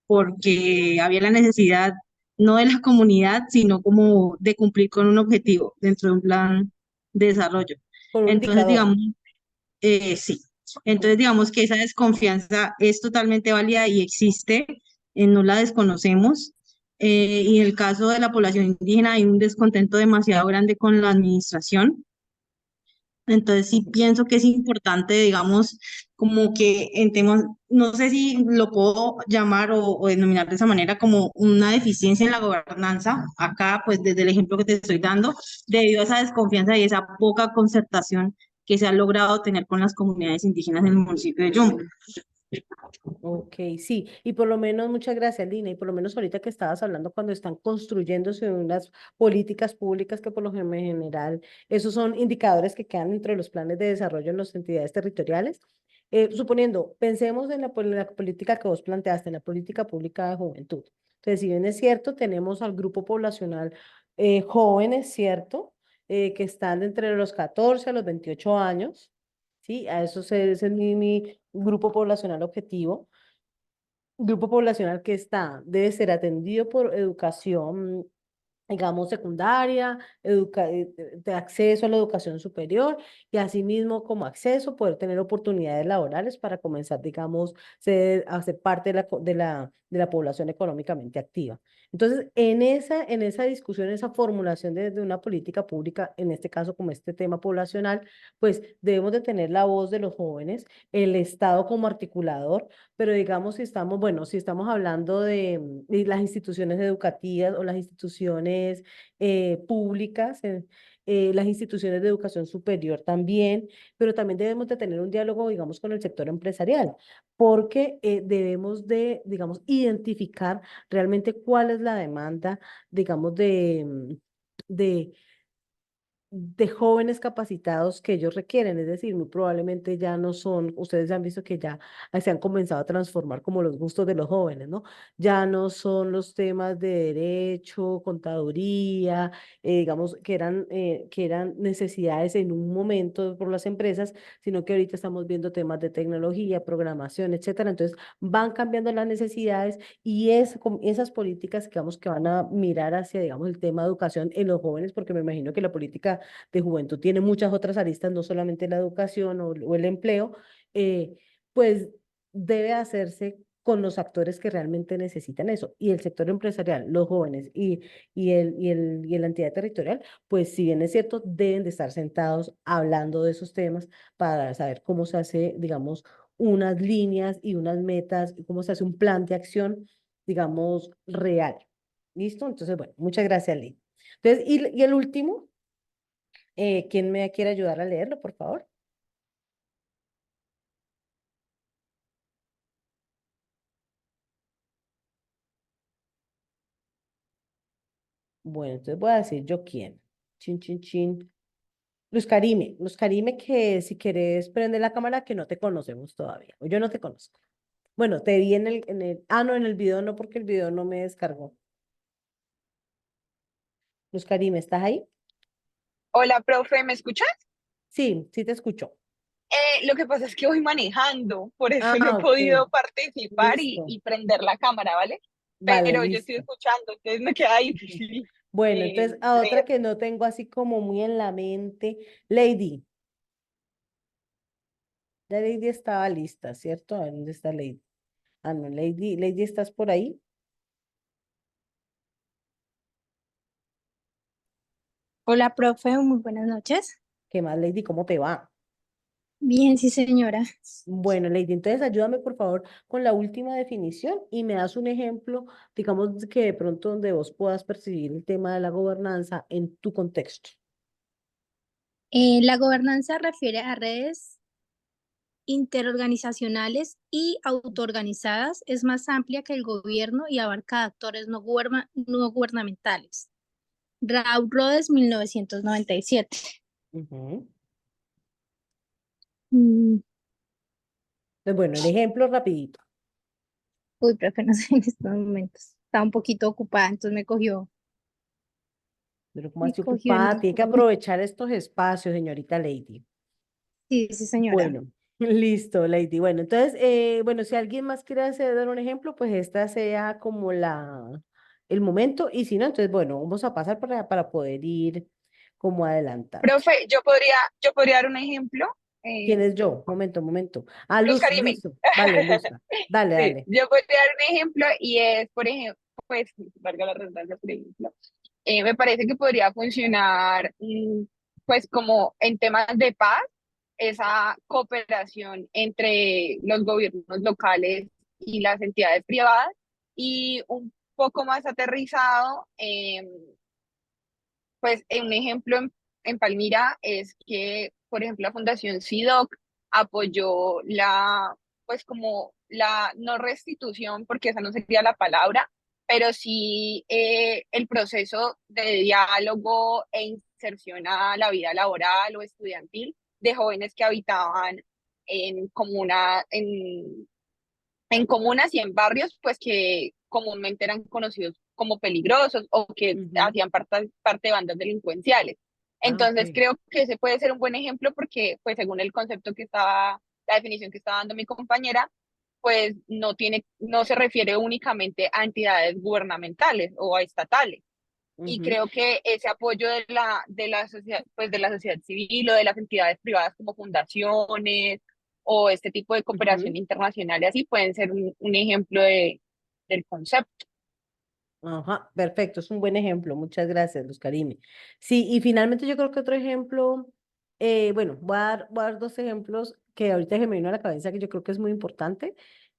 porque había la necesidad no de la comunidad, sino como de cumplir con un objetivo dentro de un plan de desarrollo. con un Entonces, indicador. digamos, sí. Entonces, Ujú, digamos que esa desconfianza es totalmente válida y existe, no la desconocemos. Y en el caso de la población indígena hay un descontento demasiado grande con la administración. Entonces sí ujú. pienso que es importante, digamos, como que en temas, no sé si lo puedo llamar o denominar de esa manera como una deficiencia en la gobernanza, acá pues desde el ejemplo que te estoy dando, debido a esa desconfianza y esa poca concertación que se ha logrado tener con las comunidades indígenas en el municipio de Yumbo. Ok, sí, y por lo menos, muchas gracias, Lina, y por lo menos ahorita que estabas hablando cuando están construyéndose unas políticas públicas que por lo general, esos son indicadores que quedan dentro de los planes de desarrollo en las entidades territoriales. Suponiendo, pensemos en la política que vos planteaste, en la política pública de juventud. Entonces, si bien es cierto, tenemos al grupo poblacional jóvenes, ¿cierto? Que están entre los 14 a los 28 años, ¿sí? A eso ese es mi grupo poblacional objetivo, grupo poblacional que debe ser atendido por educación, digamos, secundaria, de acceso a la educación superior y asimismo como acceso poder tener oportunidades laborales para comenzar, digamos, a ser parte de la población económicamente activa. Entonces, en esa discusión, esa formulación de una política pública, en este caso como este tema poblacional, pues debemos de tener la voz de los jóvenes, el Estado como articulador, pero digamos si estamos, bueno, si estamos hablando de las instituciones educativas o las instituciones públicas, las instituciones de educación superior también, pero también debemos de tener un diálogo, digamos, con el sector empresarial, porque debemos de, digamos, identificar realmente cuál es la demanda, digamos, de, de jóvenes capacitados que ellos requieren, es decir, muy probablemente ya no son, ustedes ya han visto que ya se han comenzado a transformar como los gustos de los jóvenes, ¿no? Ya no son los temas de derecho, contaduría, digamos, que eran necesidades en un momento por las empresas, sino que ahorita estamos viendo temas de tecnología, programación, etcétera. Entonces, van cambiando las necesidades y esas políticas, digamos, que van a mirar hacia, digamos, el tema de educación en los jóvenes, porque me imagino que la política de juventud tiene muchas otras aristas, no solamente la educación o el empleo, eh, pues debe hacerse con los actores que realmente necesitan eso. Y el sector empresarial, los jóvenes y la entidad territorial, pues si bien es cierto, deben de estar sentados hablando de esos temas para saber cómo se hace, digamos, unas líneas y unas metas, y cómo se hace un plan de acción, digamos, real. ¿Listo? Entonces, bueno, muchas gracias, Lee. Entonces, y el último, ¿quién me quiere ayudar a leerlo, por favor? Bueno, entonces voy a decir yo quién. Chin, chin, chin. Luz Karime, que si quieres prende la cámara, que no te conocemos todavía, o yo no te conozco. Bueno, te vi no, en el video no, porque el video no me descargó. Luz Karime, ¿estás ahí? Hola, profe, ¿me escuchas? Sí, sí te escucho. Lo que pasa es que voy manejando, por eso no he Ah, podido ok, participar listo. y prender la cámara, ¿vale? Vale, Pero yo estoy listo. escuchando, entonces me queda Ujú. difícil Bueno, entonces a otra leer. que no tengo así como muy en la mente, Lady. Ya Lady estaba lista, ¿cierto? A ver, ¿dónde está Lady? Ah, no, Lady, ¿estás por ahí? Hola, profe, muy buenas noches. ¿Qué más, Lady? ¿Cómo te va? Bien, sí, señora. Bueno, Lady, entonces ayúdame por favor con la última definición y me das un ejemplo, digamos que de pronto donde vos puedas percibir el tema de la gobernanza en tu contexto. La gobernanza refiere a redes interorganizacionales y autoorganizadas. Es más amplia que el gobierno y abarca actores no gubernamentales. Raúl Rhodes, 1997. Ujú. Mm, Entonces, bueno, el ejemplo rapidito. Uy, profe, no sé en estos momentos. Estaba un poquito ocupada, entonces Pero como me así cogió en ocupada, ese tiene que momento. aprovechar estos espacios, señorita Lady. Sí, sí, señora. Bueno, listo, Lady. Bueno, entonces, bueno, si alguien más quiere dar un ejemplo, pues esta sea como el momento, y si no, entonces, bueno, vamos a pasar para poder ir como adelantando. Profe, yo podría dar un ejemplo. ¿Quién Eh, es yo? Momento, momento. Ah, Luz Luz, Karime. listo. Vale, Luz. Dale, Sí, dale. yo podría dar un ejemplo y es, por ejemplo, pues, valga la redundancia, por ejemplo, me parece que podría funcionar, pues, como en temas de paz, esa cooperación entre los gobiernos locales y las entidades privadas, y un poco más aterrizado, pues un ejemplo en Palmira es que, por ejemplo, la Fundación SIDOC apoyó pues como la no restitución, porque esa no sería la palabra, pero sí el proceso de diálogo e inserción a la vida laboral o estudiantil de jóvenes que habitaban en comuna, en comunas y en barrios, pues que comúnmente eran conocidos como peligrosos o que Ujú. hacían parte de bandas delincuenciales. Ah, ok. Entonces creo que ese puede ser un buen ejemplo porque, pues según el concepto que estaba, la definición que estaba dando mi compañera, pues no se refiere únicamente a entidades gubernamentales o a estatales. Y Ujú, creo que ese apoyo de la sociedad, pues de la sociedad civil o de las entidades privadas como fundaciones o este tipo de cooperación ujú. internacional y así pueden ser un ejemplo del concepto. Ajá, perfecto, es un buen ejemplo. Muchas gracias, Luz Karime. Sí, y finalmente yo creo que otro ejemplo, bueno, voy a dar dos ejemplos que ahorita se me vino a la cabeza que yo creo que es muy importante,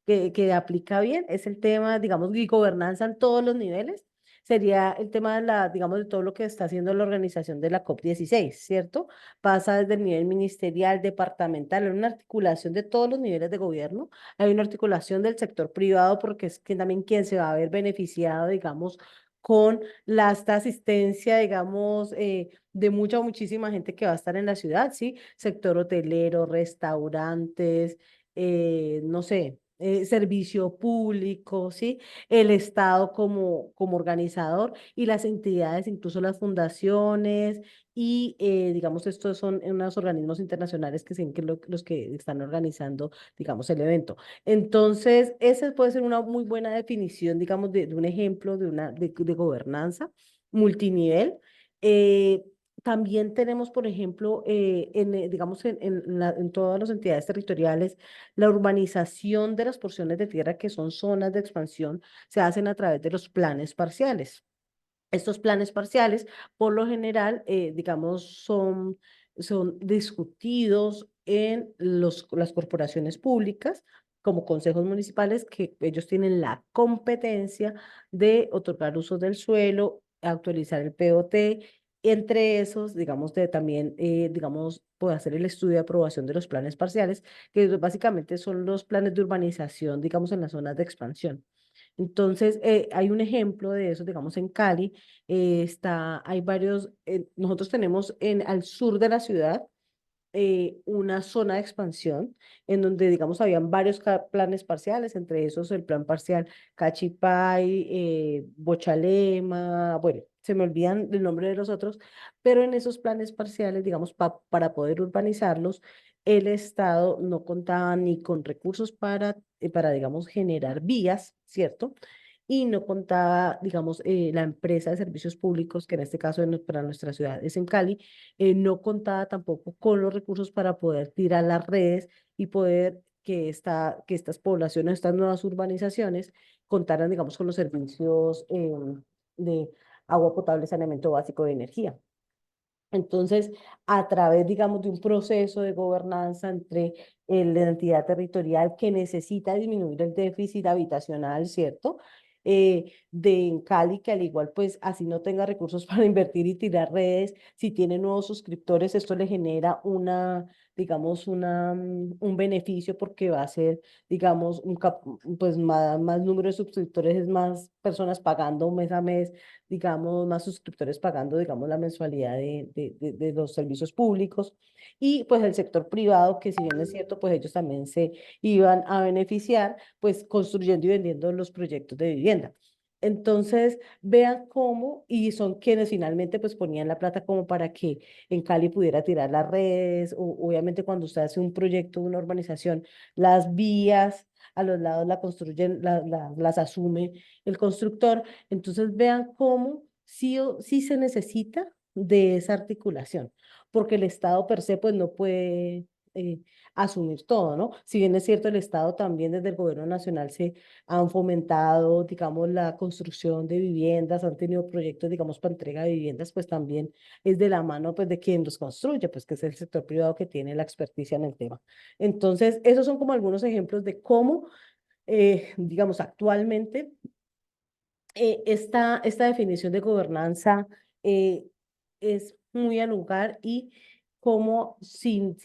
que aplica bien, es el tema, digamos, de gobernanza en todos los niveles. Sería el tema de la, digamos, de todo lo que está haciendo la organización de la COP16, ¿cierto? Pasa desde el nivel ministerial, departamental, en una articulación de todos los niveles de gobierno. Hay una articulación del sector privado porque es que también quien se va a ver beneficiado, digamos, con esta asistencia, digamos, de muchísima gente que va a estar en la ciudad, ¿sí? Sector hotelero, restaurantes, no sé, servicio público, ¿sí? El Estado como organizador y las entidades, incluso las fundaciones y, digamos, estos son unos organismos internacionales que son los que están organizando, digamos, el evento. Entonces, esa puede ser una muy buena definición, digamos, de un ejemplo de gobernanza multinivel. Eh, También tenemos, por ejemplo, digamos, en todas las entidades territoriales, la urbanización de las porciones de tierra que son zonas de expansión se hacen a través de los planes parciales. Estos planes parciales, por lo general, digamos, son discutidos en las corporaciones públicas como consejos municipales, que ellos tienen la competencia de otorgar usos del suelo, actualizar el POT, entre esos, digamos, también, digamos, puede hacer el estudio de aprobación de los planes parciales, que básicamente son los planes de urbanización, digamos, en las zonas de expansión. Entonces, hay un ejemplo de eso, digamos, en Cali, hay varios, nosotros tenemos al sur de la ciudad una zona de expansión en donde, digamos, habían varios planes parciales, entre esos el plan parcial Cachipay, Bochalema, bueno, se me olvidan el nombre de los otros, pero en esos planes parciales, digamos, para poder urbanizarlos, el Estado no contaba ni con recursos para, digamos, generar vías, ¿cierto? Y no contaba, digamos, la empresa de servicios públicos, que en este caso para nuestra ciudad es en Cali, no contaba tampoco con los recursos para poder tirar las redes y poder que estas poblaciones, estas nuevas urbanizaciones, contaran, digamos, con los servicios de agua potable, saneamiento básico de energía. Entonces, a través, digamos, de un proceso de gobernanza entre la entidad territorial que necesita disminuir el déficit habitacional, ¿cierto? En Cali, que al igual, pues, así no tenga recursos para invertir y tirar redes, si tiene nuevos suscriptores, esto le genera digamos, un beneficio porque va a ser, digamos, pues, más número de suscriptores, es más personas pagando mes a mes, digamos, más suscriptores pagando, digamos, la mensualidad de los servicios públicos. Y pues el sector privado, que si bien es cierto, pues ellos también se iban a beneficiar, pues construyendo y vendiendo los proyectos de vivienda. Entonces, vean cómo, y son quienes finalmente pues ponían la plata como para que en Cali pudiera tirar las redes, obviamente cuando usted hace un proyecto, una urbanización, las vías a los lados la construyen, las asume el constructor. Entonces vean cómo sí se necesita de esa articulación, porque el Estado per se pues no puede eh, asumir todo, ¿no? Si bien es cierto, el Estado también desde el gobierno nacional se han fomentado, digamos, la construcción de viviendas, han tenido proyectos, digamos, para entrega de viviendas, pues también es de la mano pues de quien los construye, pues que es el sector privado que tiene la experticia en el tema. Entonces, esos son como algunos ejemplos de cómo, digamos, actualmente esta definición de gobernanza eh, es muy al lugar y cómo sin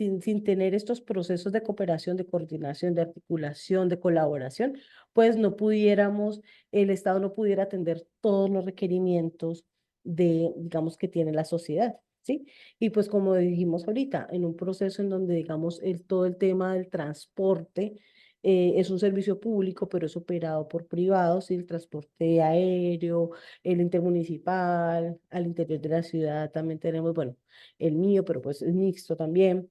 tener estos procesos de cooperación, de coordinación, de articulación, de colaboración, pues no pudiéramos, el Estado no pudiera atender todos los requerimientos digamos, que tiene la sociedad. ¿Sí? Y pues como dijimos ahorita, en un proceso en donde, digamos, todo el tema del transporte es un servicio público, pero es operado por privados, y el transporte aéreo, el intermunicipal, al interior de la ciudad también tenemos, bueno, el mío, pero pues es mixto también,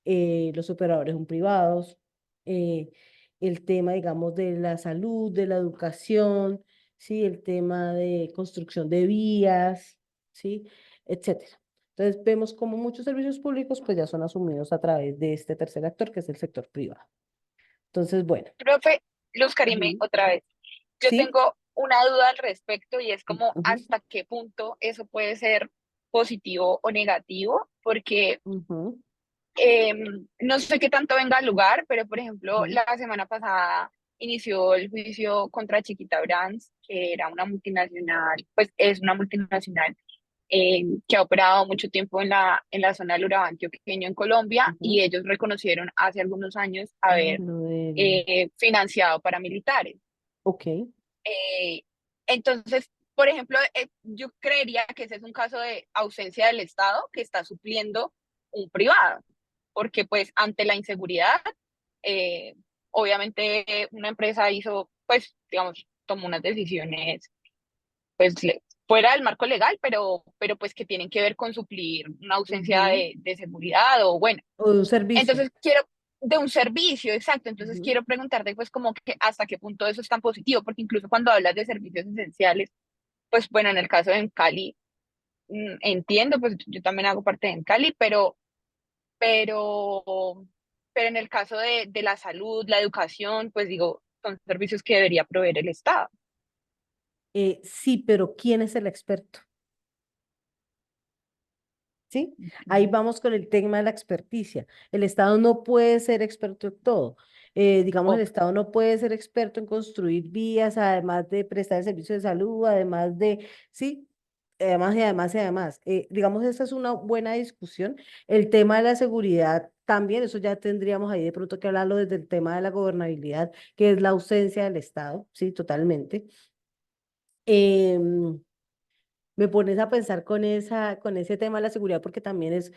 los operadores son privados, eh, el tema, digamos, de la salud, de la educación, ¿sí? El tema de construcción de vías, ¿sí? Etcétera. Entonces vemos como muchos servicios públicos pues ya son asumidos a través de este tercer actor que es el sector privado. Entonces, bueno, Profe, Luz Karime, ujú, otra vez. Yo ¿sí? tengo una duda al respecto y es como Ujú, hasta qué punto eso puede ser positivo o negativo, porque ujú, no sé qué tanto venga al lugar, pero por ejemplo, ujú, la semana pasada inició el juicio contra Chiquita Brands, que era una multinacional, pues es una multinacional que ha operado mucho tiempo en la zona del Urabá antioqueño en Colombia y ujú. ellos reconocieron hace algunos años Ah, haber lo del... financiado paramilitares. Ok. Eh, entonces, por ejemplo, yo creería que ese es un caso de ausencia del Estado que está supliendo un privado, porque pues ante la inseguridad, eh, obviamente una empresa hizo, pues, digamos, tomó unas decisiones, pues, fuera del marco legal, pero pues que tienen que ver con suplir una ausencia Ujú. de seguridad o bueno. O de un servicio. Entonces quiero, de un servicio, exacto. Entonces Ujú. quiero preguntarte, pues, como que hasta qué punto eso es tan positivo, porque incluso cuando hablas de servicios esenciales, pues, bueno, en el caso de Cali, entiendo, pues yo también hago parte de Cali, pero, pero en el caso de la salud, la educación, pues digo, son servicios que debería proveer el Estado. Sí, pero ¿quién es el experto? ¿Sí? Ahí Ujú. vamos con el tema de la experticia. El Estado no puede ser experto en todo. Digamos, el Ok. Estado no puede ser experto en construir vías, además de prestar el servicio de salud, además de, sí, además y además y además. Digamos, esta es una buena discusión. El tema de la seguridad también, eso ya tendríamos ahí de pronto que hablarlo desde el tema de la gobernabilidad, que es la ausencia del Estado, sí, totalmente. Em, Me pones a pensar con ese tema de la seguridad, porque también es,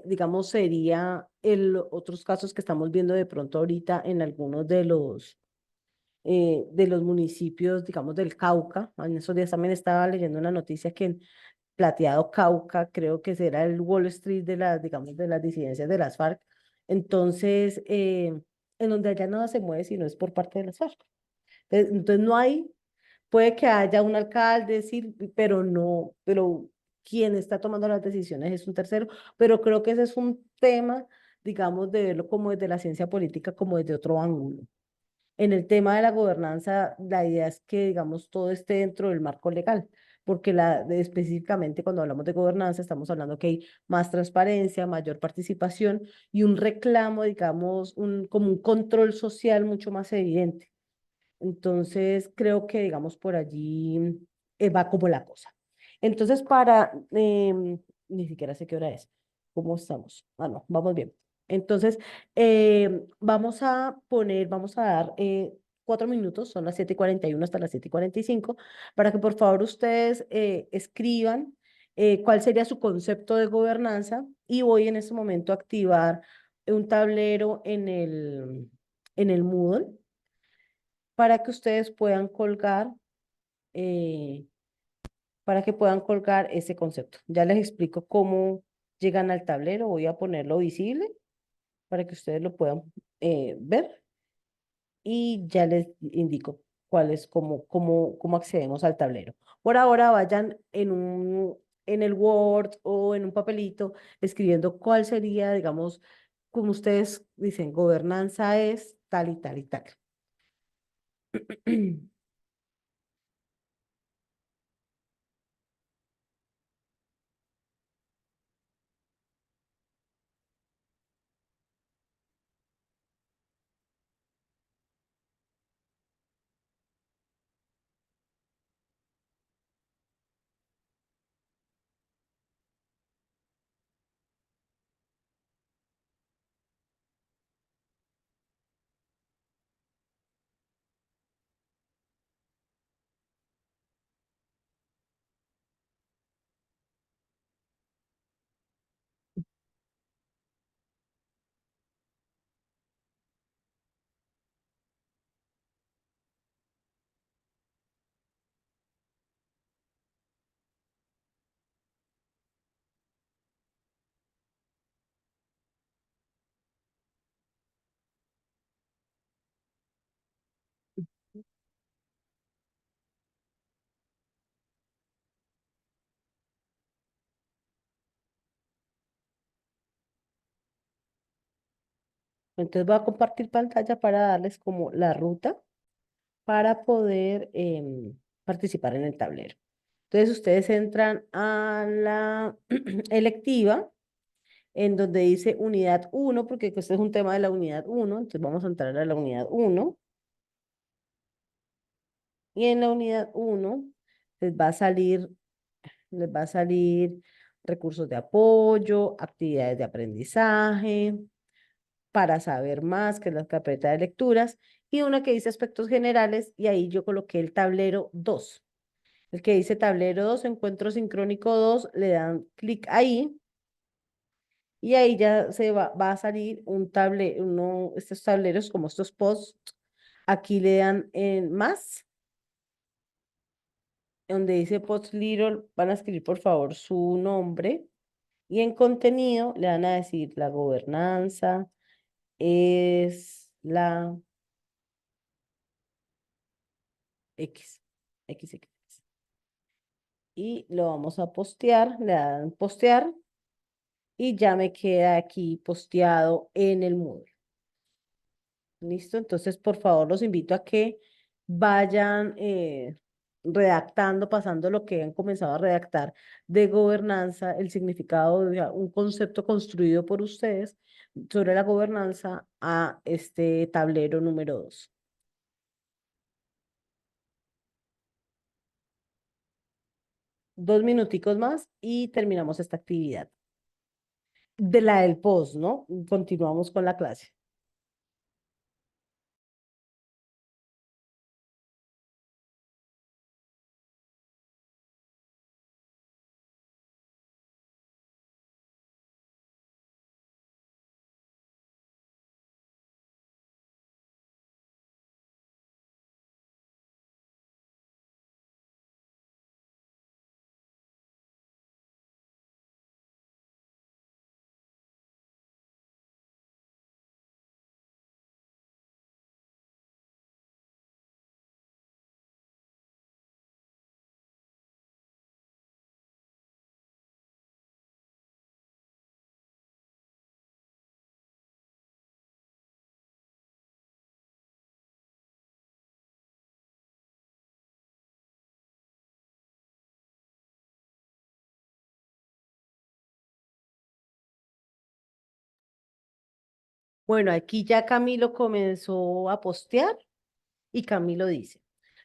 digamos, sería otros casos que estamos viendo de pronto ahorita en algunos de los municipios, digamos, del Cauca. En esos días también estaba leyendo una noticia que en Plateado Cauca, creo que será el Wall Street de las, digamos, de las disidencias de las FARC. Entonces, en donde allá nada se mueve si no es por parte de las FARC. Entonces no hay. Puede que haya un alcalde, sí, pero no, pero quien está tomando las decisiones es un tercero, pero creo que ese es un tema, digamos, de verlo como desde la ciencia política, como desde otro ángulo. En el tema de la gobernanza, la idea es que, digamos, todo esté dentro del marco legal, porque específicamente cuando hablamos de gobernanza estamos hablando que hay más transparencia, mayor participación y un reclamo, digamos, como un control social mucho más evidente. Entonces, creo que, digamos, por allí va como la cosa. Entonces, ni siquiera sé qué hora es. ¿Cómo estamos? Ah, no, vamos bien. Entonces, vamos a dar 4 minutos, son las 7:41 hasta las 7:45, para que por favor ustedes escriban cuál sería su concepto de gobernanza y voy en este momento a activar un tablero en el Moodle para que ustedes puedan colgar, eh, para que puedan colgar ese concepto. Ya les explico cómo llegan al tablero. Voy a ponerlo visible para que ustedes lo puedan ver y ya les indico cómo accedemos al tablero. Por ahora vayan en el Word o en un papelito escribiendo cuál sería, digamos, como ustedes dicen, gobernanza es tal y tal y tal. Entonces voy a compartir pantalla para darles como la ruta para poder participar en el tablero. Entonces ustedes entran a la electiva, en donde dice unidad 1, porque este es un tema de la unidad 1, entonces vamos a entrar a la unidad 1. Y en la unidad 1 les va a salir recursos de apoyo, actividades de aprendizaje, para saber más, que es la carpeta de lecturas, y una que dice aspectos generales, y ahí yo coloqué el tablero 2. El que dice tablero 2, encuentro sincrónico 2, le dan clic ahí, y ahí ya va a salir un tablero, estos tableros como estos posts. Aquí le dan en más, donde dice post little, van a escribir por favor su nombre, y en contenido le van a decir la gobernanza es la X, XX. Y lo vamos a postear, le dan postear, y ya me queda aquí posteado en el Moodle. ¿Listo? Entonces, por favor, los invito a que vayan redactando, pasando lo que han comenzado a redactar de gobernanza, el significado de un concepto construido por ustedes sobre la gobernanza a este tablero número 2. Dos minuticos más y terminamos esta actividad. De la del post, ¿no? Continuamos con la clase. Bueno, aquí ya Camilo comenzó a postear y Camilo dice,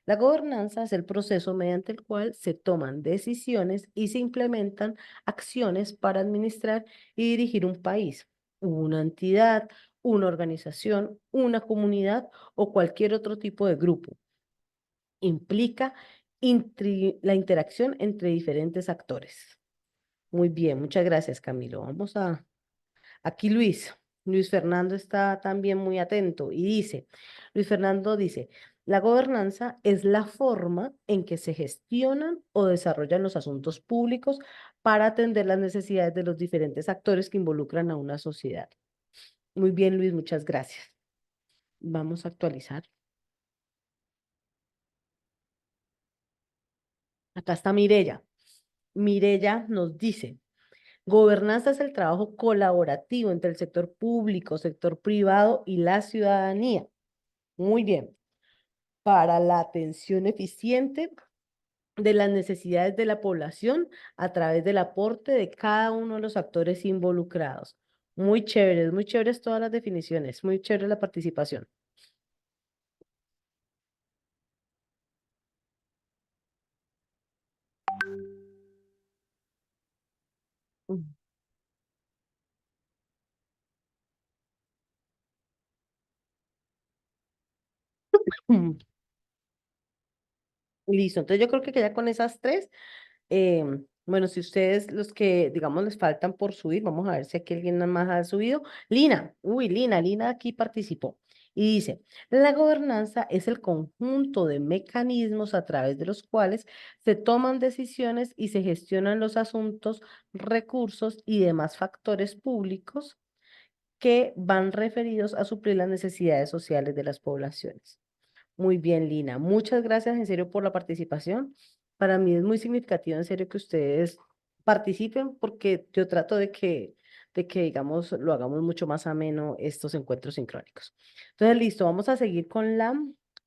la gobernanza es el proceso mediante el cual se toman decisiones y se implementan acciones para administrar y dirigir un país, una entidad, una organización, una comunidad o cualquier otro tipo de grupo. Implica la interacción entre diferentes actores. Muy bien, muchas gracias, Camilo. Aquí Luis Fernando está también muy atento y dice, Luis Fernando dice, la gobernanza es la forma en que se gestionan o desarrollan los asuntos públicos para atender las necesidades de los diferentes actores que involucran a una sociedad. Muy bien, Luis, muchas gracias. Vamos a actualizar. Acá está Mirella. Mirella nos dice, gobernanza es el trabajo colaborativo entre el sector público, sector privado y la ciudadanía. Muy bien. Para la atención eficiente de las necesidades de la población a través del aporte de cada uno de los actores involucrados. Muy chéveres todas las definiciones, muy chévere la participación. Listo, entonces yo creo que queda con esas tres. Bueno, si ustedes los que, digamos, les faltan por subir, vamos a ver si aquí alguien más ha subido. Lina aquí participó. Y dice, la gobernanza es el conjunto de mecanismos a través de los cuales se toman decisiones y se gestionan los asuntos, recursos y demás factores públicos que van referidos a suplir las necesidades sociales de las poblaciones. Muy bien, Lina. Muchas gracias en serio por la participación. Para mí es muy significativo en serio que ustedes participen porque yo trato de que digamos, lo hagamos mucho más ameno estos encuentros sincrónicos. Entonces, listo, vamos a seguir con la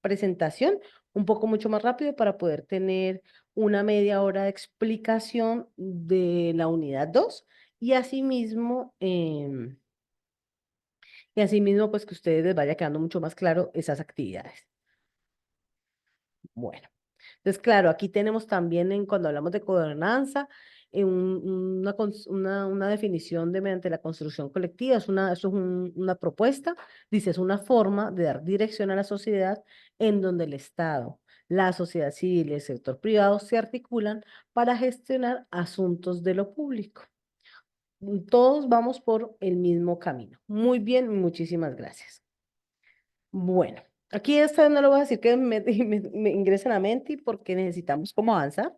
presentación. un poco mucho más rápido para poder tener una media hora de explicación de la unidad 2 y asimismo, pues que ustedes les vaya quedando mucho más claro esas actividades. Bueno. Entonces, claro, aquí tenemos también cuando hablamos de gobernanza, una definición de mediante la construcción colectiva, eso es una propuesta, dice, es una forma de dar dirección a la sociedad en donde el Estado, la sociedad civil y el sector privado se articulan para gestionar asuntos de lo público. Todos vamos por el mismo camino. Muy bien, muchísimas gracias. Bueno, aquí esta vez no lo voy a decir que me ingresen a Menti porque necesitamos cómo avanzar.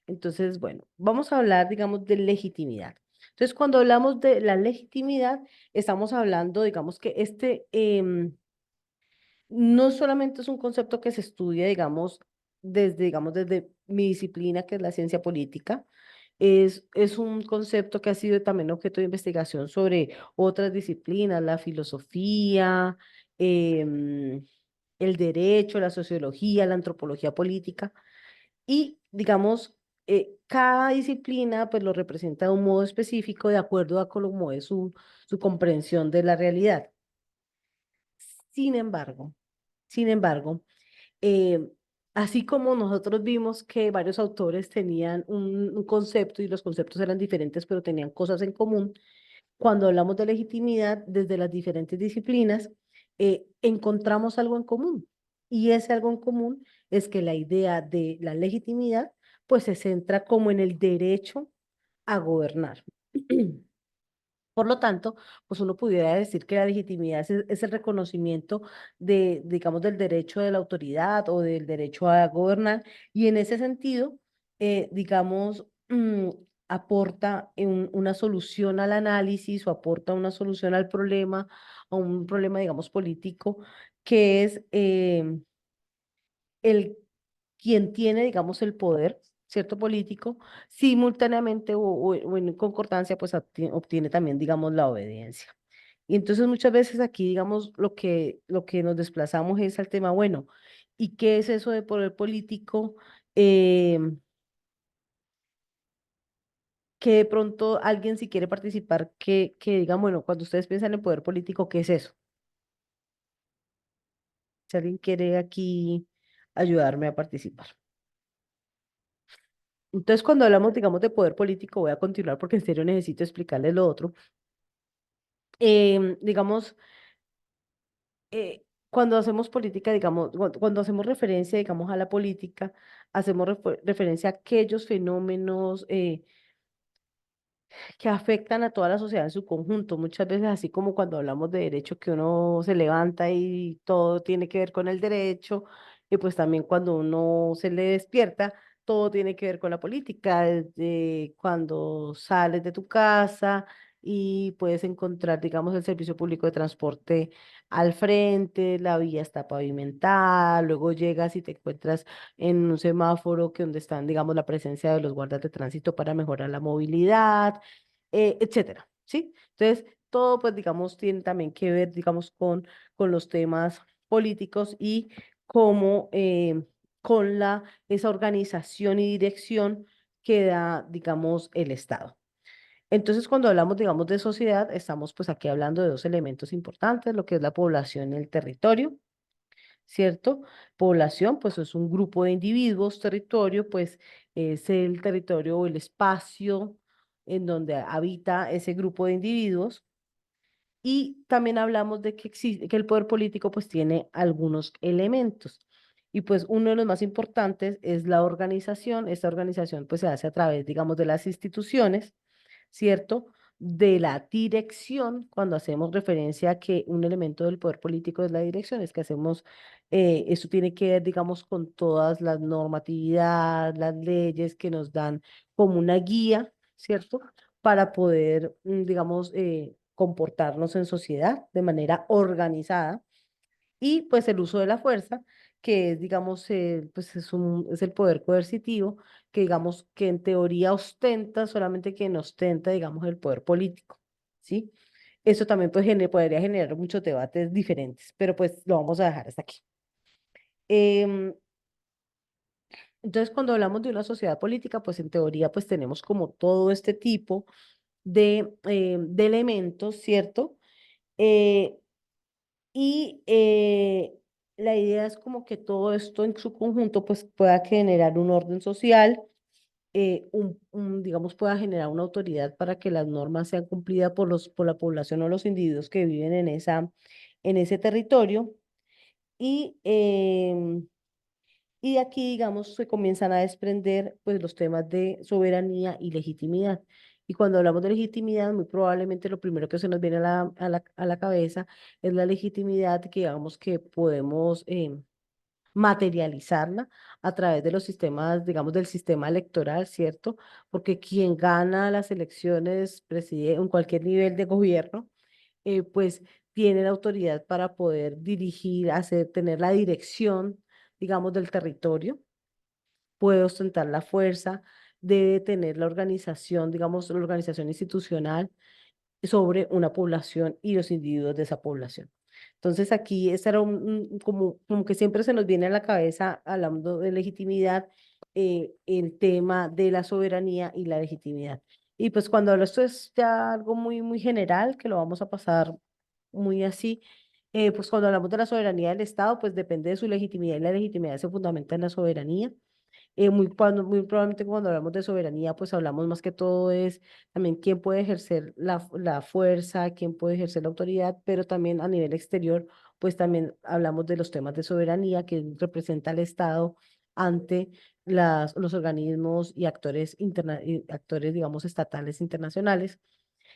Entonces, bueno, vamos a hablar, digamos, de legitimidad. Entonces, cuando hablamos de la legitimidad, estamos hablando, digamos, que no solamente es un concepto que se estudia, digamos, desde mi disciplina, que es la ciencia política, es un concepto que ha sido también objeto de investigación sobre otras disciplinas, la filosofía, em, el derecho, la sociología, la antropología política, y digamos, cada disciplina pues lo representa de un modo específico de acuerdo a cómo es su comprensión de la realidad. Sin embargo, sin embargo, eh, así como nosotros vimos que varios autores tenían un concepto y los conceptos eran diferentes, pero tenían cosas en común, cuando hablamos de legitimidad desde las diferentes disciplinas, encontramos algo en común. Y ese algo en común es que la idea de la legitimidad pues se centra como en el derecho a gobernar. Por lo tanto, pues uno pudiera decir que la legitimidad es el reconocimiento digamos, del derecho de la autoridad o del derecho a gobernar, y en ese sentido, digamos, aporta una solución al análisis o aporta una solución al problema, a un problema, digamos, político, que es el quien tiene, digamos, el poder, cierto político, simultáneamente o en concordancia, pues obtiene también, digamos, la obediencia. Y entonces muchas veces aquí, digamos, lo que nos desplazamos es al tema, bueno, ¿y qué es eso de poder político? Eh, que de pronto alguien si quiere participar, que diga, bueno, cuando ustedes piensan en poder político, ¿qué es eso? Si alguien quiere aquí ayudarme a participar. Entonces, cuando hablamos, digamos, de poder político, voy a continuar porque en serio necesito explicarles lo otro. Digamos, cuando hacemos política, digamos, cuando hacemos referencia, digamos, a la política, hacemos referencia a aquellos fenómenos que afectan a toda la sociedad en su conjunto. Muchas veces, así como cuando hablamos de derecho, que uno se levanta y todo tiene que ver con el derecho, y pues también cuando uno se le despierta, todo tiene que ver con la política, desde cuando sales de tu casa y puedes encontrar, digamos, el servicio público de transporte al frente, la vía está pavimentada, luego llegas y te encuentras en un semáforo que donde están, digamos, la presencia de los guardas de tránsito para mejorar la movilidad, etcétera, ¿sí? Entonces, todo, pues, digamos, tiene también que ver, digamos, con los temas políticos y cómo, con esa organización y dirección que da, digamos, el Estado. Entonces, cuando hablamos, digamos, de sociedad, estamos, pues, aquí hablando de dos elementos importantes, lo que es la población y el territorio. ¿Cierto? Población, pues es un grupo de individuos, territorio, pues es el territorio o el espacio en donde habita ese grupo de individuos. Y también hablamos de que existe, que el poder político pues tiene algunos elementos. Y pues uno de los más importantes es la organización. Esta organización pues se hace a través, digamos, de las instituciones, ¿cierto? De la dirección, cuando hacemos referencia a que un elemento del poder político es la dirección, es que hacemos, eso tiene que ver, digamos, con todas las normatividad, las leyes que nos dan como una guía, ¿cierto? Para poder, digamos, comportarnos en sociedad de manera organizada. Y pues el uso de la fuerza, que es, digamos, pues es el poder coercitivo, que digamos que en teoría ostenta, solamente quien ostenta, digamos, el poder político, ¿sí? Eso también pues, podría generar muchos debates diferentes, pero pues lo vamos a dejar hasta aquí. Em, Entonces, cuando hablamos de una sociedad política, pues en teoría, pues tenemos como todo este tipo de elementos, ¿cierto? Eh, y la idea es como que todo esto en su conjunto, pues pueda generar un orden social, digamos, pueda generar una autoridad para que las normas sean cumplidas por la población o los individuos que viven en ese territorio. Y, y de aquí, digamos, se comienzan a desprender pues los temas de soberanía y legitimidad. Y cuando hablamos de legitimidad, muy probablemente lo primero que se nos viene a la cabeza es la legitimidad que digamos que podemos materializarla a través de los sistemas, digamos, del sistema electoral, ¿cierto? Porque quien gana las elecciones preside en cualquier nivel de gobierno, pues tiene la autoridad para poder dirigir, tener la dirección, digamos, del territorio, puede ostentar la fuerza, debe tener la organización, digamos, la organización institucional sobre una población y los individuos de esa población. Entonces aquí ese era como que siempre se nos viene a la cabeza, hablando de legitimidad, el tema de la soberanía y la legitimidad. Y pues cuando hablo esto es ya algo muy, muy general, que lo vamos a pasar muy así, pues cuando hablamos de la soberanía del Estado, pues depende de su legitimidad y la legitimidad se fundamenta en la soberanía. Muy probablemente cuando hablamos de soberanía, pues hablamos más que todo es también quién puede ejercer la fuerza, quién puede ejercer la autoridad, pero también a nivel exterior, pues también hablamos de los temas de soberanía que representa el Estado ante los organismos y actores, digamos, estatales internacionales.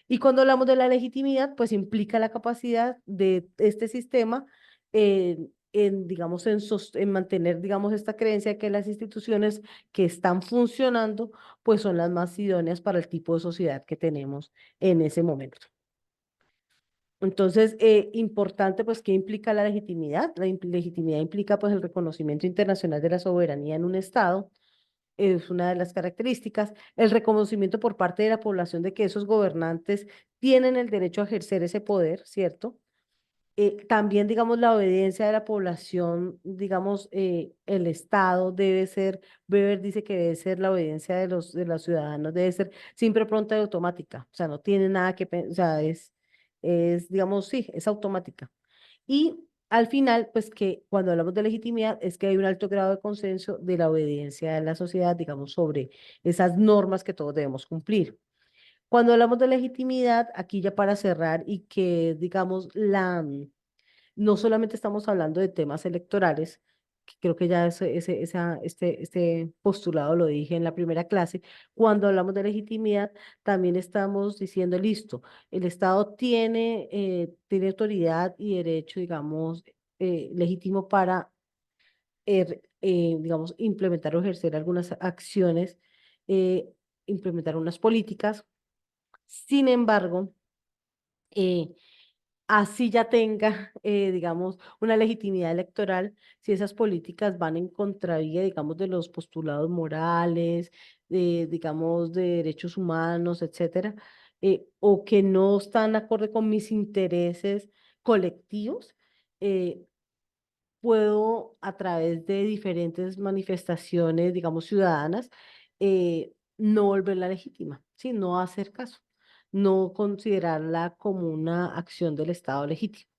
Y cuando hablamos de la legitimidad, pues implica la capacidad de este sistema digamos, en mantener, digamos, esta creencia que las instituciones que están funcionando, pues son las más idóneas para el tipo de sociedad que tenemos en ese momento. Entonces, importante, pues, ¿qué implica la legitimidad? Legitimidad implica, pues, el reconocimiento internacional de la soberanía en un Estado, es una de las características, el reconocimiento por parte de la población de que esos gobernantes tienen el derecho a ejercer ese poder, ¿cierto? También, digamos, la obediencia de la población, digamos, el Estado Weber dice que debe ser la obediencia de los ciudadanos, debe ser siempre pronta y automática, o sea, no tiene nada o sea, digamos, sí, es automática. Y al final, pues que cuando hablamos de legitimidad es que hay un alto grado de consenso de la obediencia de la sociedad, digamos, sobre esas normas que todos debemos cumplir. Cuando hablamos de legitimidad, aquí ya para cerrar y que, digamos, no solamente estamos hablando de temas electorales, que creo que ya este postulado lo dije en la primera clase, cuando hablamos de legitimidad, también estamos diciendo, listo, el Estado tiene autoridad y derecho, digamos, legítimo para, digamos, implementar o ejercer algunas acciones, implementar unas políticas. Sin embargo, eh, así ya tenga, digamos, una legitimidad electoral, si esas políticas van en contravía, digamos, de los postulados morales, digamos, de derechos humanos, etcétera, o que no están acorde con mis intereses colectivos, eh, puedo a través de diferentes manifestaciones, digamos, ciudadanas, no volverla legítima, ¿sí? No hacer caso, no considerarla como una acción del Estado legítima.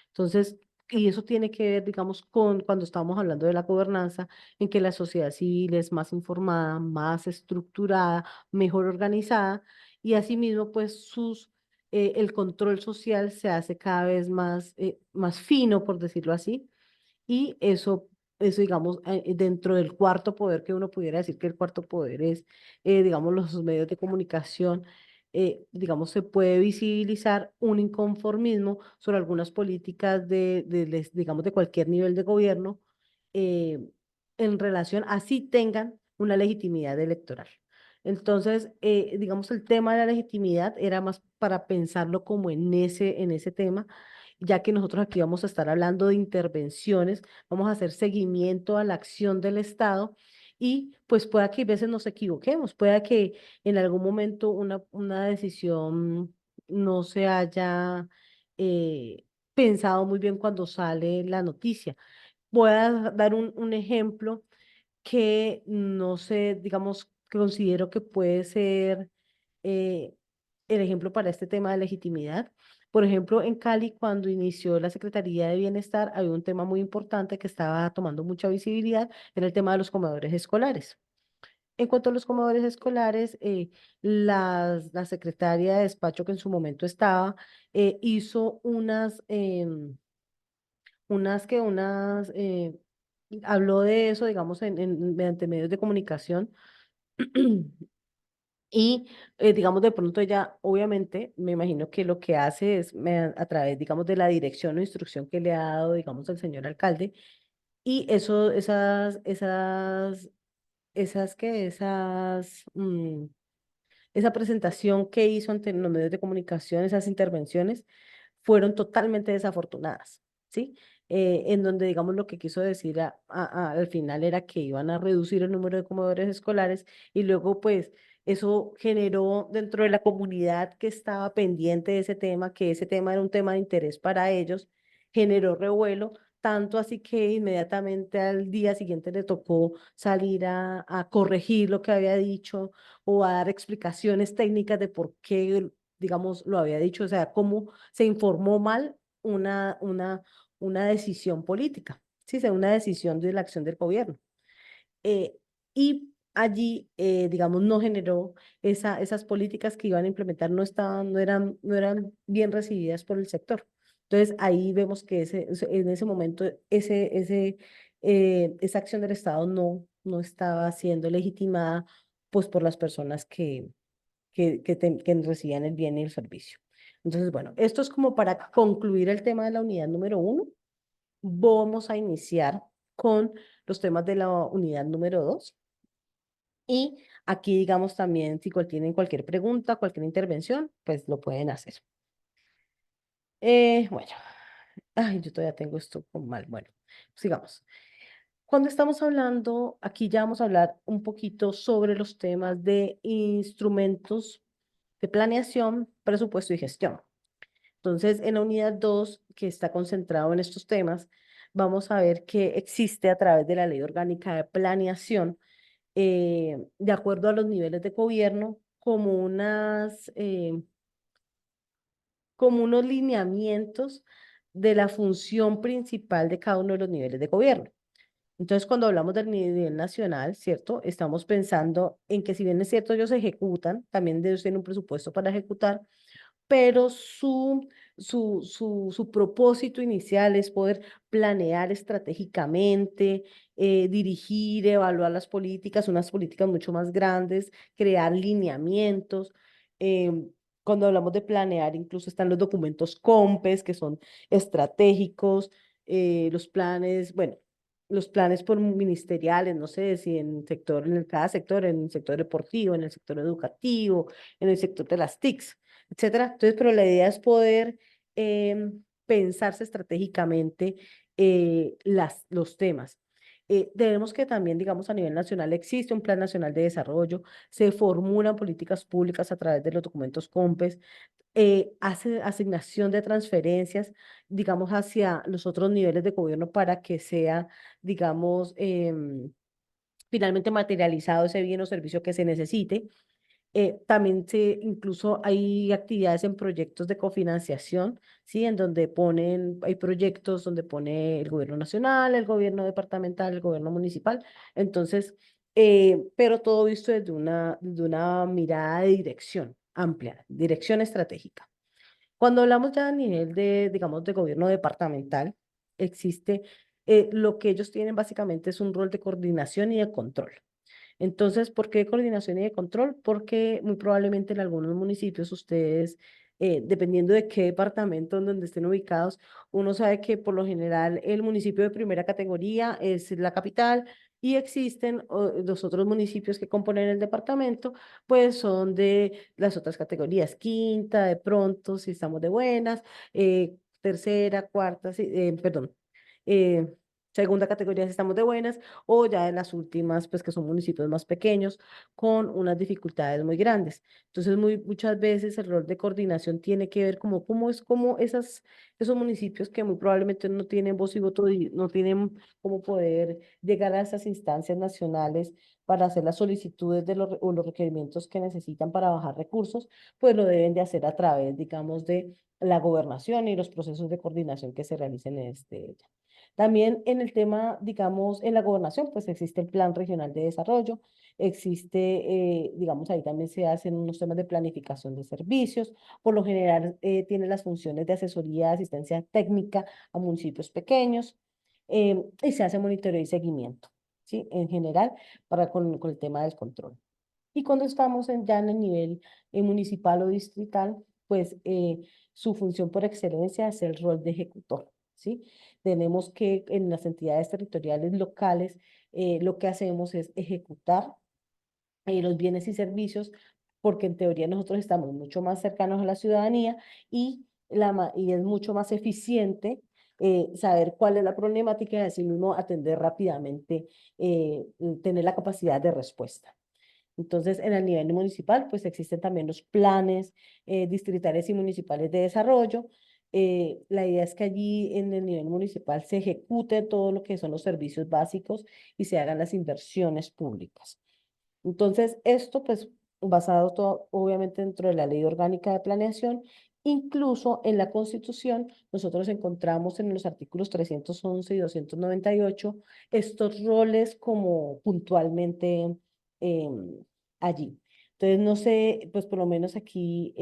Entonces, y eso tiene que ver, digamos, con cuando estamos hablando de la gobernanza, en que la sociedad civil es más informada, más estructurada, mejor organizada, y asimismo, pues el control social se hace cada vez más fino, por decirlo así, y eso digamos, dentro del cuarto poder, que uno pudiera decir que el cuarto poder es, digamos, los medios de comunicación, digamos, se puede visibilizar un inconformismo sobre algunas políticas digamos, de cualquier nivel de gobierno, eh, en relación, así tengan una legitimidad electoral. Entonces, digamos, el tema de la legitimidad era más para pensarlo como en ese tema, ya que nosotros aquí vamos a estar hablando de intervenciones, vamos a hacer seguimiento a la acción del Estado y pues pueda que a veces nos equivoquemos, pueda que en algún momento una decisión no se haya pensado muy bien cuando sale la noticia. Voy a dar un ejemplo. que no sé, digamos, considero que puede ser eh, el ejemplo para este tema de legitimidad. Por ejemplo, en Cali, cuando inició la Secretaría de Bienestar, había un tema muy importante que estaba tomando mucha visibilidad, era el tema de los comedores escolares. En cuanto a los comedores escolares, la secretaria de despacho que en su momento estaba, hizo habló de eso, digamos, mediante medios de comunicación. Y, digamos, de pronto ella, obviamente, me imagino que lo que hace es a través, digamos, de la dirección o instrucción que le ha dado, digamos, el señor alcalde, y eso, esa presentación que hizo ante los medios de comunicación, esas intervenciones, fueron totalmente desafortunadas, ¿sí? En donde, digamos, lo que quiso decir al final era que iban a reducir el número de comedores escolares y luego, pues, eso generó dentro de la comunidad que estaba pendiente de ese tema, que ese tema era un tema de interés para ellos, generó revuelo, tanto así que inmediatamente al día siguiente le tocó salir a corregir lo que había dicho o a dar explicaciones técnicas de por qué, digamos, lo había dicho, o sea, cómo se informó mal una decisión política, sí, o sea, una decisión de la acción del gobierno. Y allí, digamos, no generó esas políticas que iban a implementar, no eran bien recibidas por el sector. Entonces, ahí vemos que en ese momento esa acción del Estado no estaba siendo legitimada pues, por las personas que recibían el bien y el servicio. Entonces, bueno, esto es como para concluir el tema de la unidad número 1. Vamos a iniciar con los temas de la unidad número 2. Y aquí, digamos, también, si tienen cualquier pregunta, cualquier intervención, pues lo pueden hacer. Bueno, ay, yo todavía tengo esto con mal. Bueno, sigamos. Cuando estamos hablando, aquí ya vamos a hablar un poquito sobre los temas de instrumentos de planeación, presupuesto y gestión. Entonces, en la unidad 2, que está concentrado en estos temas, vamos a ver que existe a través de la Ley Orgánica de Planeación, de acuerdo a los niveles de gobierno, como unos lineamientos de la función principal de cada uno de los niveles de gobierno. Entonces, cuando hablamos del nivel nacional, ¿cierto? Estamos pensando en que si bien es cierto, ellos ejecutan, también ellos tienen un presupuesto para ejecutar, pero su propósito inicial es poder planear estratégicamente, dirigir, evaluar las políticas, unas políticas mucho más grandes, crear lineamientos. Cuando hablamos de planear, incluso están los documentos COMPES, que son estratégicos, los planes, bueno, los planes por ministeriales, no sé si en cada sector, en el sector deportivo, en el sector educativo, en el sector de las TICs, etcétera. Entonces, pero la idea es poder pensarse estratégicamente los temas. Debemos que también, digamos, a nivel nacional existe un Plan Nacional de Desarrollo, se formulan políticas públicas a través de los documentos COMPES, hace asignación de transferencias, digamos, hacia los otros niveles de gobierno para que sea, digamos, finalmente materializado ese bien o servicio que se necesite. También incluso hay actividades en proyectos de cofinanciación, ¿sí? En donde hay proyectos donde pone el gobierno nacional, el gobierno departamental, el gobierno municipal. Entonces, pero todo visto desde una mirada de dirección amplia, dirección estratégica. Cuando hablamos ya a nivel de, digamos, de gobierno departamental, existe, lo que ellos tienen básicamente es un rol de coordinación y de control. Entonces, ¿por qué coordinación y de control? Porque muy probablemente en algunos municipios ustedes, dependiendo de qué departamento en donde estén ubicados, uno sabe que por lo general el municipio de primera categoría es la capital y existen los otros municipios que componen el departamento, pues son de las otras categorías, quinta, de pronto, si estamos de buenas, tercera, cuarta, perdón. eh, segunda categoría si estamos de buenas, o ya en las últimas, pues que son municipios más pequeños, con unas dificultades muy grandes. Entonces, muchas veces el rol de coordinación tiene que ver como esos municipios que muy probablemente no tienen voz y voto, y no tienen cómo poder llegar a esas instancias nacionales para hacer las solicitudes o los requerimientos que necesitan para bajar recursos, pues lo deben de hacer a través, digamos, de la gobernación y los procesos de coordinación que se realicen en este. También en el tema, digamos, en la gobernación, pues existe el Plan Regional de Desarrollo, existe, digamos, ahí también se hacen unos temas de planificación de servicios, por lo general tiene las funciones de asesoría, asistencia técnica a municipios pequeños, y se hace monitoreo y seguimiento, ¿sí? En general, con el tema del control. Y cuando estamos ya en el nivel municipal o distrital, pues su función por excelencia es el rol de ejecutor, ¿sí? Tenemos que en las entidades territoriales locales, lo que hacemos es ejecutar los bienes y servicios, porque en teoría nosotros estamos mucho más cercanos a la ciudadanía y es mucho más eficiente saber cuál es la problemática y así mismo atender rápidamente, tener la capacidad de respuesta. Entonces, en el nivel municipal, pues existen también los planes distritales y municipales de desarrollo. La idea es que allí en el nivel municipal se ejecute todo lo que son los servicios básicos y se hagan las inversiones públicas. Entonces, esto pues basado todo, obviamente dentro de la Ley Orgánica de Planeación, incluso en la Constitución, nosotros encontramos en los artículos 311 y 298 estos roles como puntualmente allí. Entonces, no sé, pues por lo menos aquí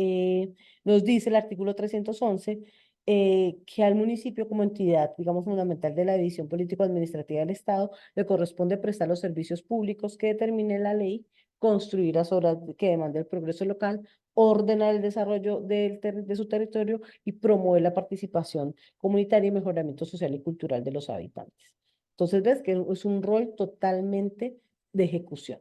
nos dice el artículo 311 que al municipio como entidad, digamos, fundamental de la división político-administrativa del Estado, le corresponde prestar los servicios públicos que determine la ley, construir las obras que demanda el progreso local, ordenar el desarrollo de su territorio y promover la participación comunitaria y mejoramiento social y cultural de los habitantes. Entonces, ves que es un rol totalmente de ejecución.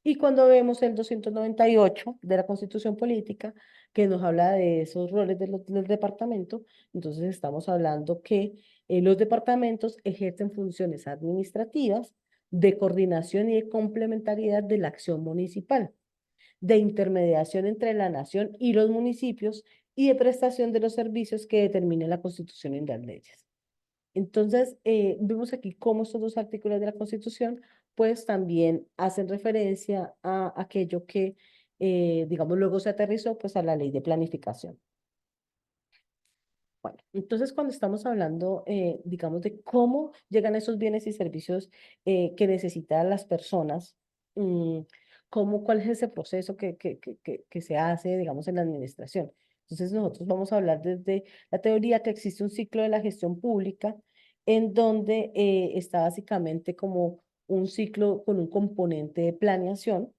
Y cuando vemos el 298 de la Constitución Política, que nos habla de esos roles del departamento, entonces estamos hablando que los departamentos ejercen funciones administrativas de coordinación y de complementariedad de la acción municipal, de intermediación entre la nación y los municipios y de prestación de los servicios que determine la Constitución y las leyes. Entonces, vemos aquí cómo estos dos artículos de la Constitución, pues también hacen referencia a aquello que, digamos, luego se aterrizó, pues a la ley de planificación. Bueno, entonces cuando estamos hablando, digamos, de cómo llegan esos bienes y servicios que necesitan las personas, mm, cuál es ese proceso que se hace, digamos, en la administración. Entonces nosotros vamos a hablar desde la teoría que existe un ciclo de la gestión pública en donde está básicamente como un ciclo con un componente de planeación,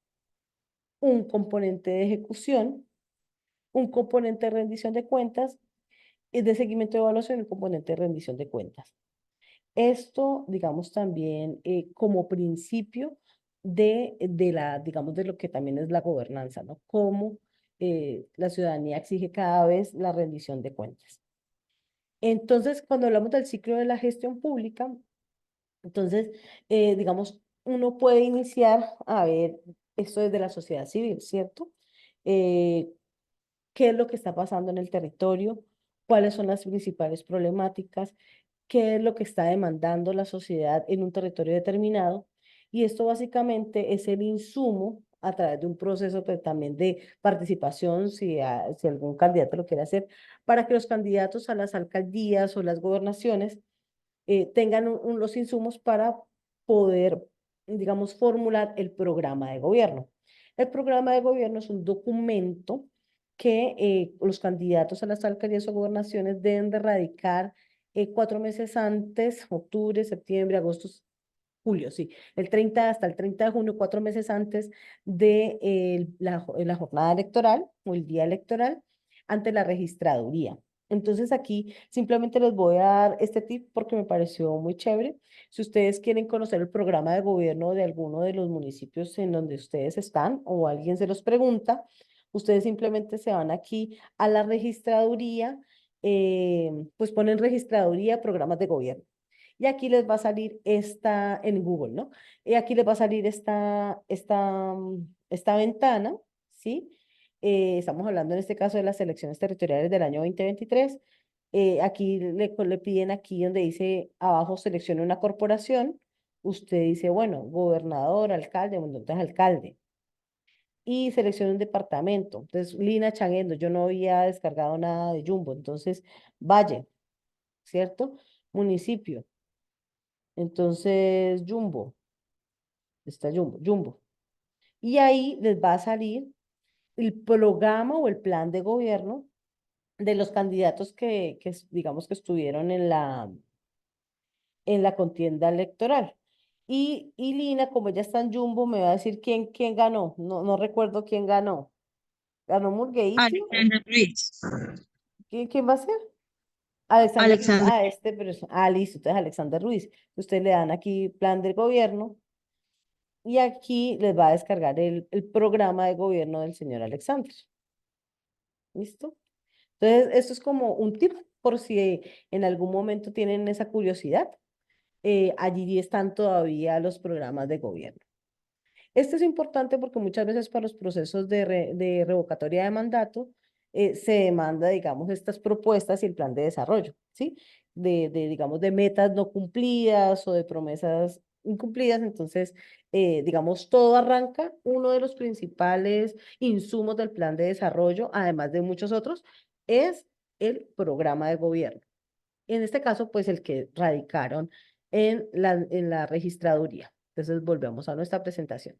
un componente de ejecución, un componente de rendición de cuentas y de seguimiento de evaluación, el componente de rendición de cuentas. Esto, digamos, también como principio digamos, de lo que también es la gobernanza, ¿no? Cómo la ciudadanía exige cada vez la rendición de cuentas. Entonces, cuando hablamos del ciclo de la gestión pública, entonces, digamos, uno puede iniciar a ver esto desde la sociedad civil, ¿cierto? Eh, ¿Qué es lo que está pasando en el territorio? ¿Cuáles son las principales problemáticas? ¿Qué es lo que está demandando la sociedad en un territorio determinado? Y esto básicamente es el insumo a través de un proceso pues, también de participación, si algún candidato lo quiere hacer, para que los candidatos a las alcaldías o las gobernaciones tengan los insumos para poder, digamos, formular el programa de gobierno. El programa de gobierno es un documento que los candidatos a las alcaldías o gobernaciones deben de radicar 4 meses antes, octubre, septiembre, agosto, julio, sí, hasta el 30 de junio, 4 meses antes de la jornada electoral o el día electoral, ante la registraduría. Entonces aquí simplemente les voy a dar este tip porque me pareció muy chévere. Si ustedes quieren conocer el programa de gobierno de alguno de los municipios en donde ustedes están o alguien se los pregunta, ustedes simplemente se van aquí a la registraduría, pues ponen registraduría, programas de gobierno Y aquí les va a salir esta, en Google, ¿no? Y aquí les va a salir esta ventana, ¿sí? Estamos hablando en este caso de las elecciones territoriales del año 2023. Aquí le piden aquí donde dice abajo seleccione una corporación. Usted dice, bueno, gobernador, alcalde, bueno, entonces alcalde. Y seleccione un departamento. Entonces, Lina Changuendo, yo no había descargado nada de Jumbo. Entonces, Valle, ¿cierto? Municipio. Entonces, Jumbo. Está Jumbo, Jumbo. Y ahí les va a salir el programa o el plan de gobierno de los candidatos digamos que estuvieron en la contienda electoral. Y Lina, como ella está en Jumbo, me va a decir quién ganó. No, no recuerdo quién ganó. ¿Ganó Murgueiti? Alexander Ruiz. ¿Quién va a ser? Alexander Ruiz. Alexander. Listo. Entonces, Alexander Ruiz. Ustedes le dan aquí plan del gobierno y aquí les va a descargar el programa de gobierno del señor Alexander. ¿Listo? Entonces, esto es como un tip por si en algún momento tienen esa curiosidad. Allí están todavía los programas de gobierno. Esto es importante porque muchas veces para los procesos de revocatoria de mandato se demanda, digamos, estas propuestas y el plan de desarrollo, ¿sí? Digamos, de metas no cumplidas o de promesas incumplidas. Entonces, digamos, todo arranca, uno de los principales insumos del plan de desarrollo, además de muchos otros, es el programa de gobierno. En este caso, pues el que radicaron en la registraduría. Entonces, volvemos a nuestra presentación.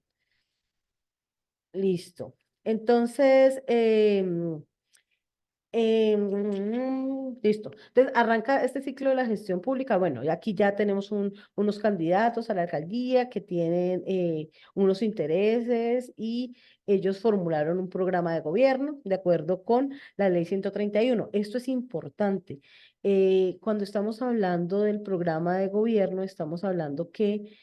Listo. Entonces, listo. Entonces, arranca este ciclo de la gestión pública. Bueno, y aquí ya tenemos unos candidatos a la alcaldía que tienen unos intereses y ellos formularon un programa de gobierno de acuerdo con la ley 131. Esto es importante. Cuando estamos hablando del programa de gobierno, estamos hablando que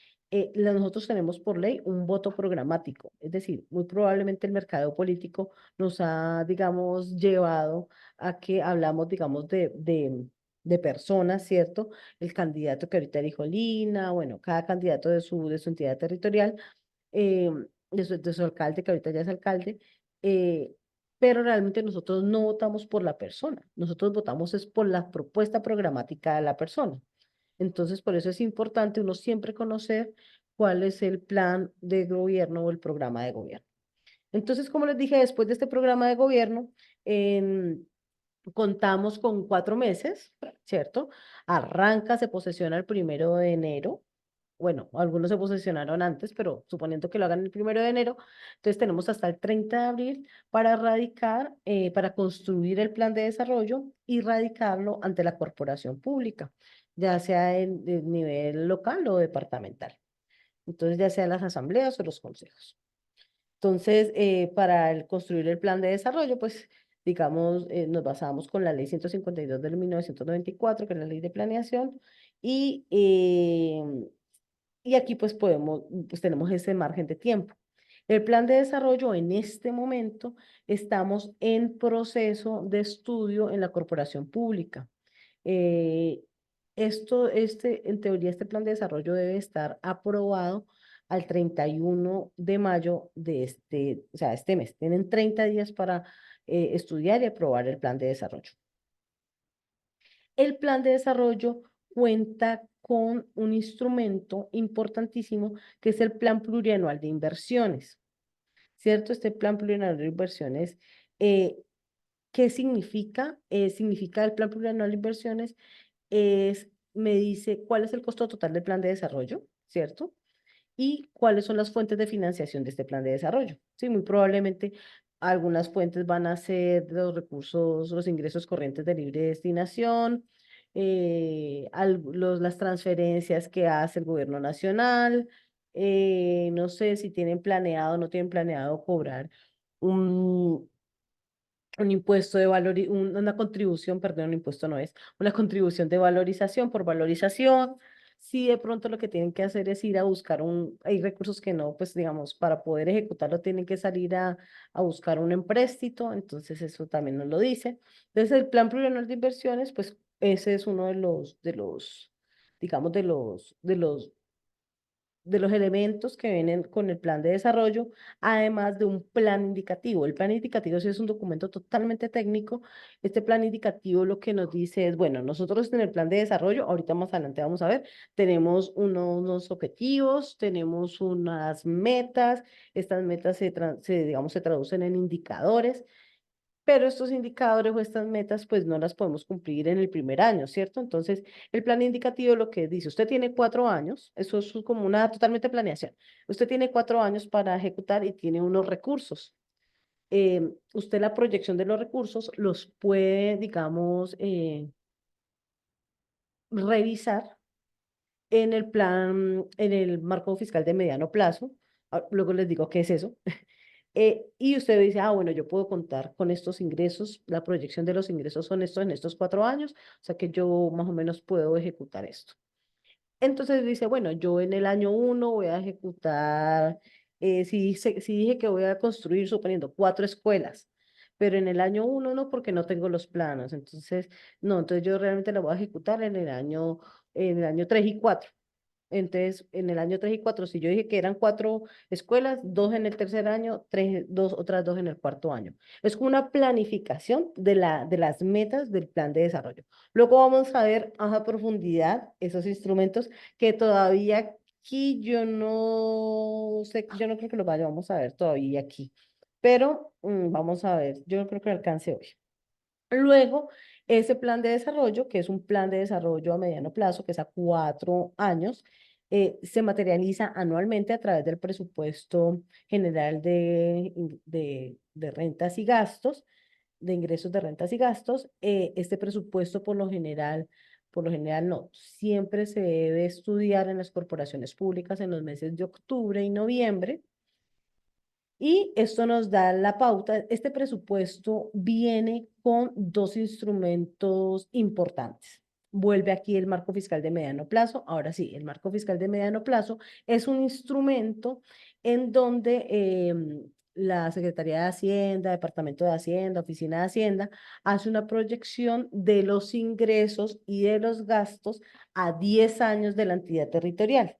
nosotros tenemos por ley un voto programático, es decir, muy probablemente el mercado político nos ha, digamos, llevado a que hablamos, digamos, de personas, ¿cierto? El candidato que ahorita dijo Lina, bueno, cada candidato de su entidad territorial, eh, de su alcalde, que ahorita ya es alcalde, eh, pero realmente nosotros no votamos por la persona, nosotros votamos es por la propuesta programática de la persona. Entonces, por eso es importante uno siempre conocer cuál es el plan de gobierno o el programa de gobierno. Entonces, como les dije, después de este programa de gobierno, contamos con 4 meses, ¿cierto? Arranca, se posesiona el 1 de enero. Bueno, algunos se posesionaron antes, pero suponiendo que lo hagan el 1 de enero, entonces tenemos hasta el 30 de abril para radicar, para construir el plan de desarrollo y radicarlo ante la corporación pública, ya sea en nivel local o departamental. Entonces, ya sea las asambleas o los consejos. Entonces, para construir el plan de desarrollo, pues, digamos, nos basamos con la ley 152 del 1994, que es la ley de planeación, y, y aquí pues tenemos ese margen de tiempo. El plan de desarrollo en este momento estamos en proceso de estudio en la corporación pública. Eh, en teoría, este plan de desarrollo debe estar aprobado al 31 de mayo o sea, este mes. Tienen 30 días para estudiar y aprobar el plan de desarrollo. El plan de desarrollo cuenta con un instrumento importantísimo que es el plan plurianual de inversiones, ¿cierto? Este plan plurianual de inversiones, eh, ¿qué significa? Significa el plan plurianual de inversiones me dice cuál es el costo total del plan de desarrollo, ¿cierto? Y cuáles son las fuentes de financiación de este plan de desarrollo. Sí, muy probablemente algunas fuentes van a ser los recursos, los ingresos corrientes de libre destinación, las transferencias que hace el gobierno nacional, no sé si tienen planeado o no tienen planeado cobrar un, un impuesto de una contribución, perdón, un impuesto no es, una contribución de valorización por valorización. Si de pronto lo que tienen que hacer es ir a buscar hay recursos que no, pues digamos, para poder ejecutarlo tienen que salir a buscar un empréstito, entonces eso también nos lo dice. Entonces el plan plurianual de inversiones, pues ese es uno digamos, de los elementos que vienen con el plan de desarrollo, además de un plan indicativo. El plan indicativo sí es un documento totalmente técnico. Este plan indicativo lo que nos dice es, bueno, nosotros en el plan de desarrollo, ahorita más adelante vamos a ver, tenemos unos objetivos, tenemos unas metas, estas metas digamos, se traducen en indicadores, pero estos indicadores o estas metas pues no las podemos cumplir en el primer año, ¿cierto? Entonces, el plan indicativo lo que dice, usted tiene 4 años, eso es como una totalmente planeación, usted tiene 4 años para ejecutar y tiene unos recursos. Usted la proyección de los recursos los puede, digamos, revisar en el plan, en el marco fiscal de mediano plazo. Luego les digo qué es eso. Y usted dice, ah, bueno, yo puedo contar con estos ingresos, la proyección de los ingresos son estos en estos 4 años, o sea que yo más o menos puedo ejecutar esto. Entonces dice, bueno, yo en el año 1 voy a ejecutar, si dije que voy a construir, suponiendo, 4 escuelas, pero en el año 1 no, porque no tengo los planos, entonces, no, entonces yo realmente la voy a ejecutar en el año 3 y 4. Entonces, en el año 3 y 4 si yo dije que eran 4 escuelas, 2 en el tercer año, otras 2 en el cuarto año. Es como una planificación de las metas del plan de desarrollo. Luego vamos a ver a profundidad esos instrumentos que todavía aquí yo no sé, yo no creo que los vayamos a ver todavía aquí, pero vamos a ver, yo no creo que alcance hoy. Luego, ese plan de desarrollo, que es un plan de desarrollo a mediano plazo, que es a 4 años, se materializa anualmente a través del presupuesto general de rentas y gastos, de ingresos de rentas y gastos. Este presupuesto por lo general no, siempre se debe estudiar en las corporaciones públicas en los meses de octubre y noviembre y esto nos da la pauta. Este presupuesto viene con 2 instrumentos importantes. Vuelve aquí el marco fiscal de mediano plazo. Ahora sí, el marco fiscal de mediano plazo es un instrumento en donde la Secretaría de Hacienda, Departamento de Hacienda, Oficina de Hacienda, hace una proyección de los ingresos y de los gastos a 10 años de la entidad territorial.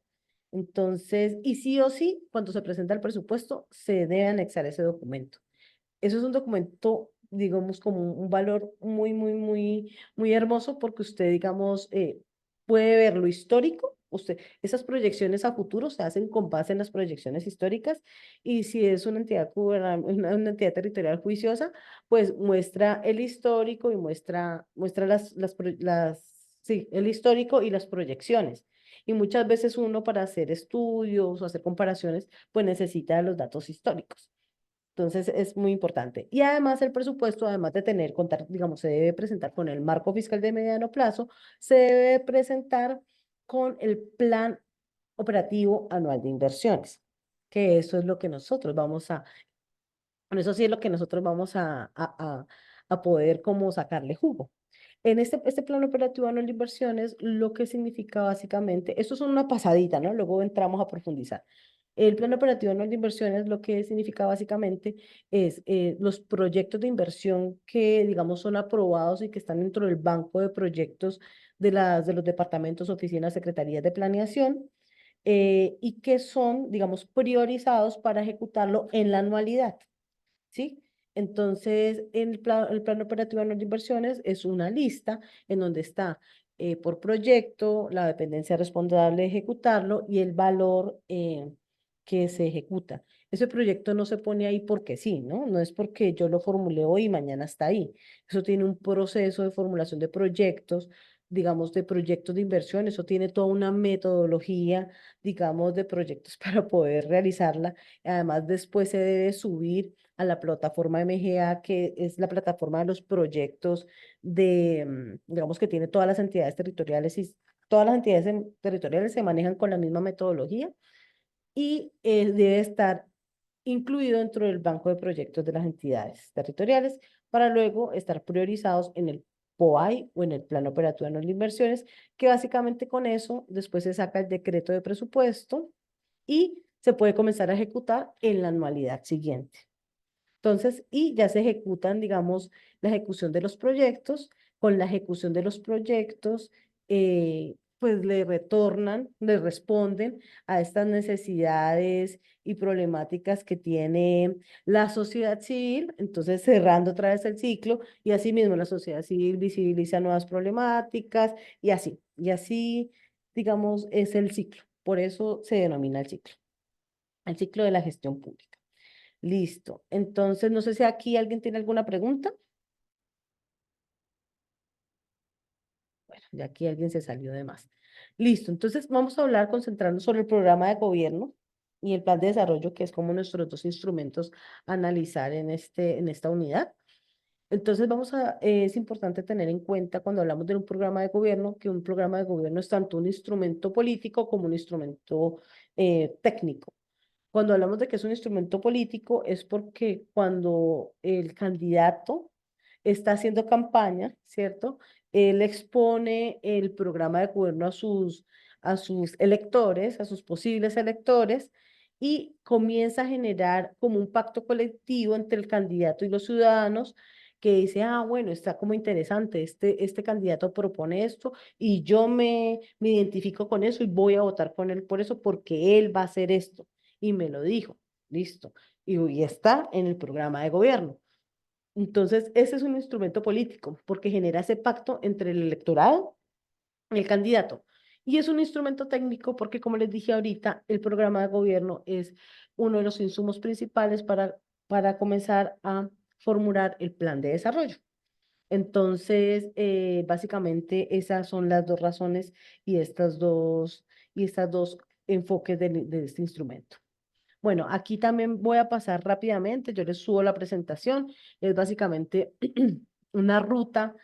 Entonces, y sí o sí, cuando se presenta el presupuesto, se debe anexar ese documento. Eso es un documento, digamos, como un valor muy, muy, muy, muy hermoso porque usted, digamos, puede ver lo histórico. Esas proyecciones a futuro se hacen con base en las proyecciones históricas y si es una entidad, una entidad territorial juiciosa, pues muestra el histórico y muestra sí, el histórico y las proyecciones. Y muchas veces uno para hacer estudios o hacer comparaciones, pues necesita los datos históricos. Entonces es muy importante. Y además el presupuesto, además de contar, digamos, se debe presentar con el marco fiscal de mediano plazo, se debe presentar con el plan operativo anual de inversiones, que eso es lo que nosotros vamos a, bueno, eso sí es lo que nosotros vamos a poder como sacarle jugo. En este plan operativo anual de inversiones, lo que significa básicamente, esto es una pasadita, ¿no? Luego entramos a profundizar. El plan operativo anual de inversiones lo que significa básicamente es los proyectos de inversión que, digamos, son aprobados y que están dentro del banco de proyectos de los departamentos, oficinas, secretarías de planeación y que son, digamos, priorizados para ejecutarlo en la anualidad. ¿Sí? Entonces, el plan operativo anual de inversiones es una lista en donde está por proyecto, la dependencia responsable de ejecutarlo y el valor que se ejecuta. Ese proyecto no se pone ahí porque sí, ¿no? No es porque yo lo formulé hoy y mañana está ahí. Eso tiene un proceso de formulación de proyectos, digamos, de proyectos de inversión. Eso tiene toda una metodología, digamos, de proyectos para poder realizarla. Además, después se debe subir a la plataforma MGA, que es la plataforma de los proyectos digamos que tiene todas las entidades territoriales y todas las entidades territoriales se manejan con la misma metodología y debe estar incluido dentro del banco de proyectos de las entidades territoriales para luego estar priorizados en el POAI o en el Plan Operativo Anual de Inversiones, que básicamente con eso después se saca el decreto de presupuesto y se puede comenzar a ejecutar en la anualidad siguiente. Entonces, y ya se ejecutan, digamos, la ejecución de los proyectos. Con la ejecución de los proyectos, pues le retornan, le responden a estas necesidades y problemáticas que tiene la sociedad civil, entonces cerrando otra vez el ciclo, y asimismo la sociedad civil visibiliza nuevas problemáticas, y así, digamos, es el ciclo. Por eso se denomina el ciclo de la gestión pública. Listo. Entonces, no sé si aquí alguien tiene alguna pregunta. Bueno, ya aquí alguien se salió de más. Listo, entonces vamos a hablar concentrarnos sobre el programa de gobierno y el plan de desarrollo, que es como nuestros dos instrumentos a analizar en esta unidad. Entonces es importante tener en cuenta cuando hablamos de un programa de gobierno, que un programa de gobierno es tanto un instrumento político como un instrumento técnico. Cuando hablamos de que es un instrumento político, es porque cuando el candidato está haciendo campaña, ¿cierto? Él expone el programa de gobierno a sus electores, a sus posibles electores, y comienza a generar como un pacto colectivo entre el candidato y los ciudadanos que dice, ah, bueno, está como interesante, este candidato propone esto y yo me identifico con eso y voy a votar con él por eso porque él va a hacer esto y me lo dijo, listo, y está en el programa de gobierno. Entonces, ese es un instrumento político porque genera ese pacto entre el electorado y el candidato. Y es un instrumento técnico porque, como les dije ahorita, el programa de gobierno es uno de los insumos principales para comenzar a formular el plan de desarrollo. Entonces, básicamente esas son las dos razones y estas dos enfoques de este instrumento. Bueno, aquí también voy a pasar rápidamente, yo les subo la presentación, es básicamente una ruta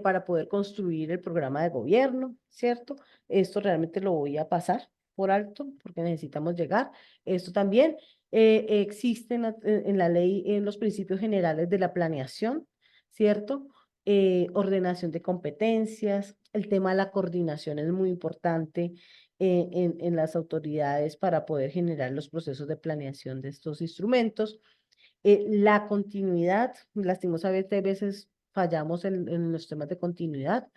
para poder construir el programa de gobierno, ¿cierto? Esto realmente lo voy a pasar por alto porque necesitamos llegar. Esto también existe en la ley, en los principios generales de la planeación, ¿cierto? Ordenación de competencias, el tema de la coordinación es muy importante en las autoridades para poder generar los procesos de planeación de estos instrumentos. La continuidad, lastimosamente a veces fallamos en los temas de continuidad.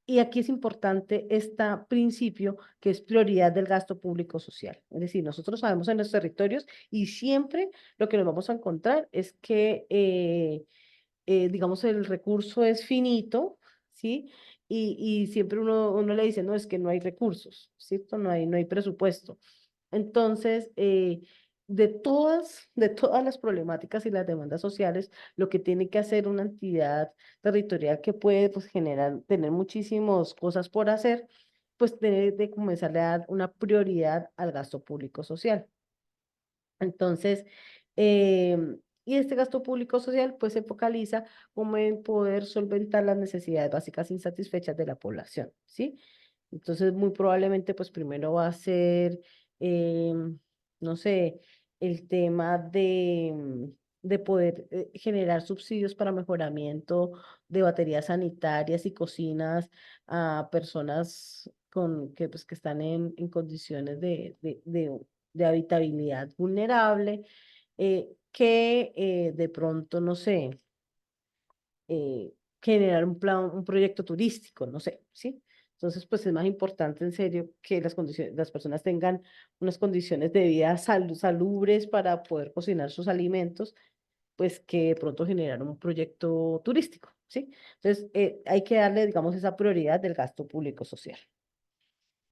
Y aquí es importante este principio que es prioridad del gasto público social. Es decir, nosotros sabemos en los territorios y siempre lo que nos vamos a encontrar es que digamos, el recurso es finito, ¿sí? Y siempre uno le dice, no, es que no hay recursos, ¿cierto? No hay presupuesto. Entonces, de todas las problemáticas y las demandas sociales, lo que tiene que hacer una entidad territorial que puede, pues, tener muchísimas cosas por hacer, pues debe de comenzar a dar una prioridad al gasto público social. Entonces, y este gasto público social pues se focaliza como en poder solventar las necesidades básicas insatisfechas de la población, ¿sí? Entonces, muy probablemente pues primero va a ser, no sé, el tema de poder generar subsidios para mejoramiento de baterías sanitarias y cocinas a personas pues, que están en condiciones de habitabilidad vulnerable, que de pronto, no sé, generar un proyecto turístico, no sé, ¿sí? Entonces, pues es más importante en serio que las personas tengan unas condiciones de vida salubres para poder cocinar sus alimentos, pues que de pronto generar un proyecto turístico, ¿sí? Entonces, hay que darle, digamos, esa prioridad del gasto público social.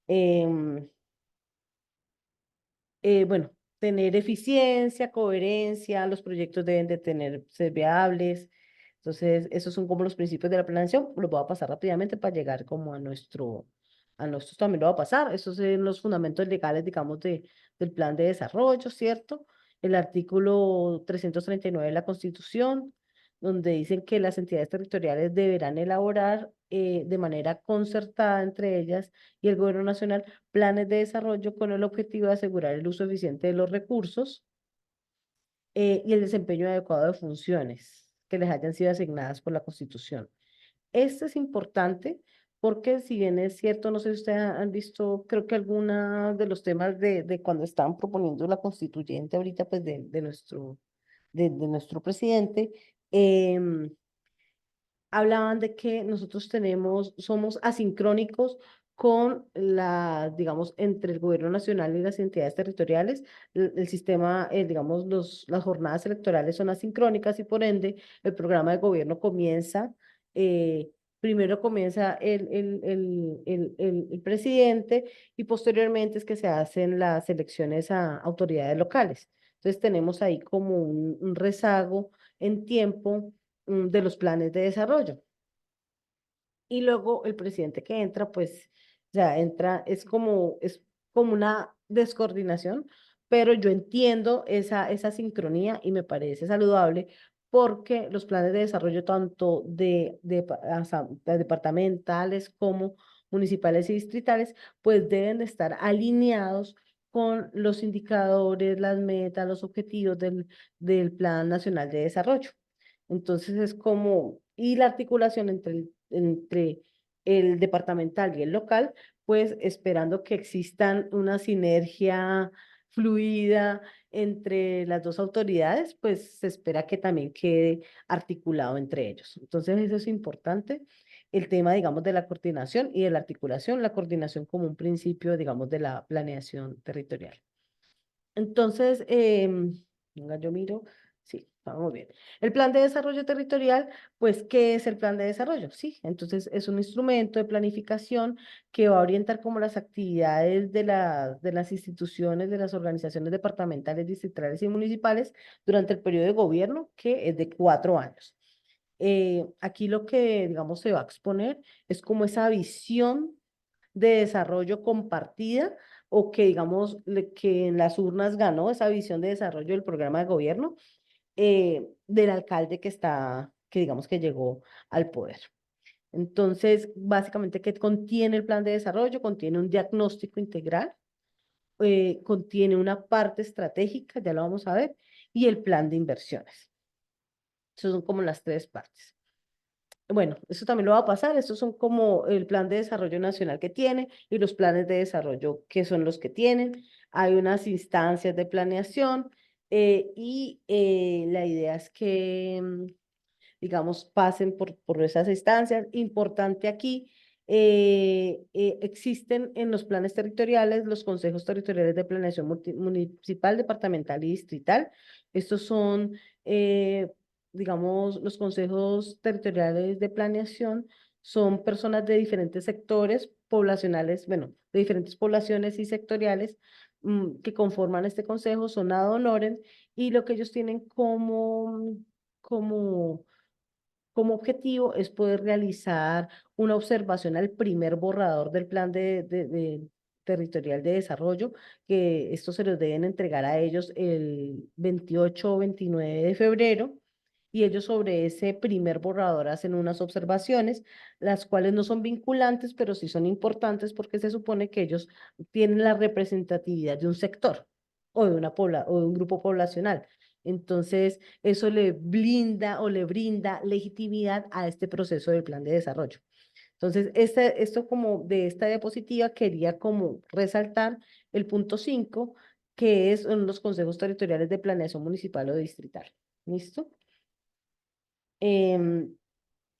Em, bueno, tener eficiencia, coherencia, los proyectos deben de ser viables. Entonces, esos son como los principios de la planeación. Los voy a pasar rápidamente para llegar como a nuestros también lo voy a pasar. Esos son los fundamentos legales, digamos, del plan de desarrollo, ¿cierto? El artículo 339 de la Constitución, donde dicen que las entidades territoriales deberán elaborar de manera concertada entre ellas y el gobierno nacional planes de desarrollo con el objetivo de asegurar el uso eficiente de los recursos y el desempeño adecuado de funciones que les hayan sido asignadas por la Constitución. Esto es importante porque si bien es cierto, no sé si ustedes han visto, creo que algunos de los temas de cuando estaban proponiendo la constituyente ahorita, pues de nuestro presidente, hablaban de que nosotros somos asincrónicos con digamos, entre el gobierno nacional y las entidades territoriales. El sistema, digamos, las jornadas electorales son asincrónicas y por ende el programa de gobierno comienza, primero comienza el presidente y posteriormente es que se hacen las elecciones a autoridades locales. Entonces tenemos ahí como un rezago en tiempo de los planes de desarrollo. Y luego el presidente que entra, pues ya entra, es como una descoordinación, pero yo entiendo esa sincronía y me parece saludable porque los planes de desarrollo tanto de departamentales como municipales y distritales, pues deben de estar alineados con los indicadores, las metas, los objetivos del Plan Nacional de Desarrollo. Entonces es como, y la articulación entre el departamental y el local, pues esperando que existan una sinergia fluida entre las dos autoridades, pues se espera que también quede articulado entre ellos. Entonces eso es importante, el tema, digamos, de la coordinación y de la articulación, la coordinación como un principio, digamos, de la planeación territorial. Entonces, venga, yo miro, sí, vamos bien. El plan de desarrollo territorial, pues, ¿qué es el plan de desarrollo? Sí, entonces es un instrumento de planificación que va a orientar como las actividades de las instituciones, de las organizaciones departamentales, distritales y municipales durante el periodo de gobierno, que es de 4 años. Aquí lo que, digamos, se va a exponer es como esa visión de desarrollo compartida o que, digamos, que en las urnas ganó esa visión de desarrollo del programa de gobierno del alcalde que digamos que llegó al poder. Entonces, básicamente, ¿qué contiene el plan de desarrollo? Contiene un diagnóstico integral, contiene una parte estratégica, ya lo vamos a ver, y el plan de inversiones. Esas son como las tres partes. Bueno, eso también lo va a pasar. Estos son como el plan de desarrollo nacional que tiene y los planes de desarrollo que son los que tienen. Hay unas instancias de planeación y la idea es que, digamos, pasen por esas instancias. Importante aquí, existen en los planes territoriales los consejos territoriales de planeación municipal, departamental y distrital. Estos son digamos, los consejos territoriales de planeación son personas de diferentes sectores poblacionales, bueno, de diferentes poblaciones y sectoriales que conforman este consejo, son ad honorem, y lo que ellos tienen como, como objetivo es poder realizar una observación al primer borrador del plan de territorial de desarrollo, que esto se los deben entregar a ellos el 28 o 29 de febrero y ellos sobre ese primer borrador hacen unas observaciones, las cuales no son vinculantes, pero sí son importantes porque se supone que ellos tienen la representatividad de un sector o o de un grupo poblacional. Entonces, eso le blinda o le brinda legitimidad a este proceso del plan de desarrollo. Entonces, esto como de esta diapositiva quería como resaltar el punto 5, que son los consejos territoriales de planeación municipal o distrital. ¿Listo? Em,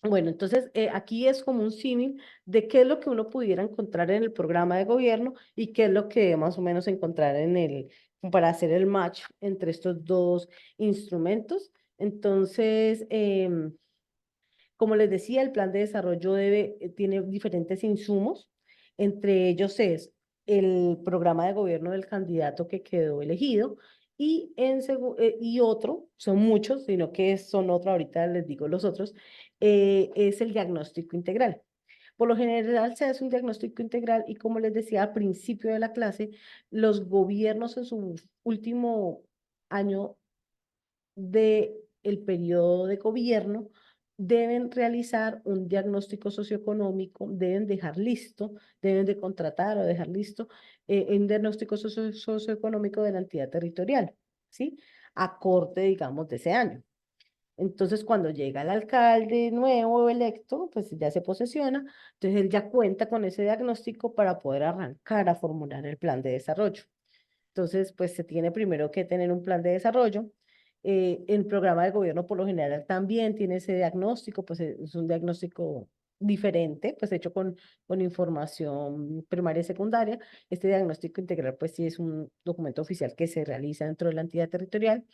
bueno, entonces aquí es como un símil de qué es lo que uno pudiera encontrar en el programa de gobierno y qué es lo que más o menos encontrar para hacer el match entre estos dos instrumentos. Entonces, como les decía, el plan de desarrollo tiene diferentes insumos, entre ellos es el programa de gobierno del candidato que quedó elegido y otro, son muchos, sino que son otro, ahorita les digo los otros, es el diagnóstico integral. Por lo general se hace un diagnóstico integral y como les decía al principio de la clase, los gobiernos en su último año de el periodo de gobierno deben realizar un diagnóstico socioeconómico, deben dejar listo, deben de contratar o dejar listo un diagnóstico socioeconómico de la entidad territorial, ¿sí? A corte, digamos, de ese año. Entonces, cuando llega el alcalde nuevo electo, pues ya se posesiona, entonces él ya cuenta con ese diagnóstico para poder arrancar a formular el plan de desarrollo. Entonces, pues se tiene primero que tener un plan de desarrollo. El programa de gobierno por lo general también tiene ese diagnóstico, pues es un diagnóstico diferente, pues hecho con información primaria y secundaria. Este diagnóstico integral, pues sí es un documento oficial que se realiza dentro de la entidad territorial.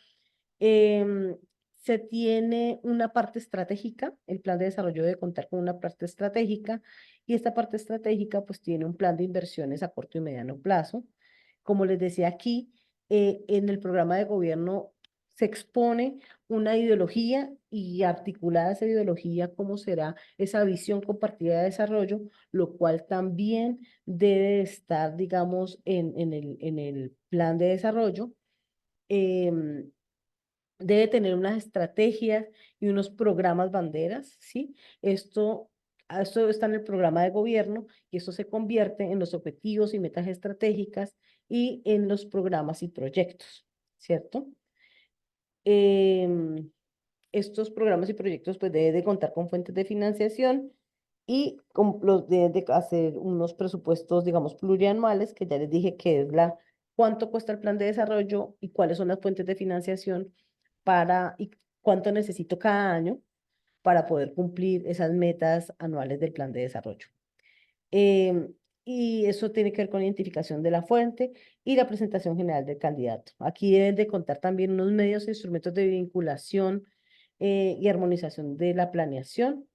Em, Se tiene una parte estratégica, el plan de desarrollo debe contar con una parte estratégica y esta parte estratégica pues tiene un plan de inversiones a corto y mediano plazo. Como les decía aquí, en el programa de gobierno se expone una ideología y articulada esa ideología, cómo será esa visión compartida de desarrollo, lo cual también debe estar, digamos, en el plan de desarrollo. Em, Debe tener unas estrategias y unos programas banderas, ¿sí? Esto está en el programa de gobierno y eso se convierte en los objetivos y metas estratégicas y en los programas y proyectos, ¿cierto? Em, Estos programas y proyectos pues deben de contar con fuentes de financiación y deben de hacer unos presupuestos, digamos, plurianuales, que ya les dije que es cuánto cuesta el plan de desarrollo y cuáles son las fuentes de financiación y cuánto necesito cada año para poder cumplir esas metas anuales del plan de desarrollo. Y eso tiene que ver con la identificación de la fuente y la presentación general del candidato. Aquí deben de contar también unos medios e instrumentos de vinculación y armonización de la planeación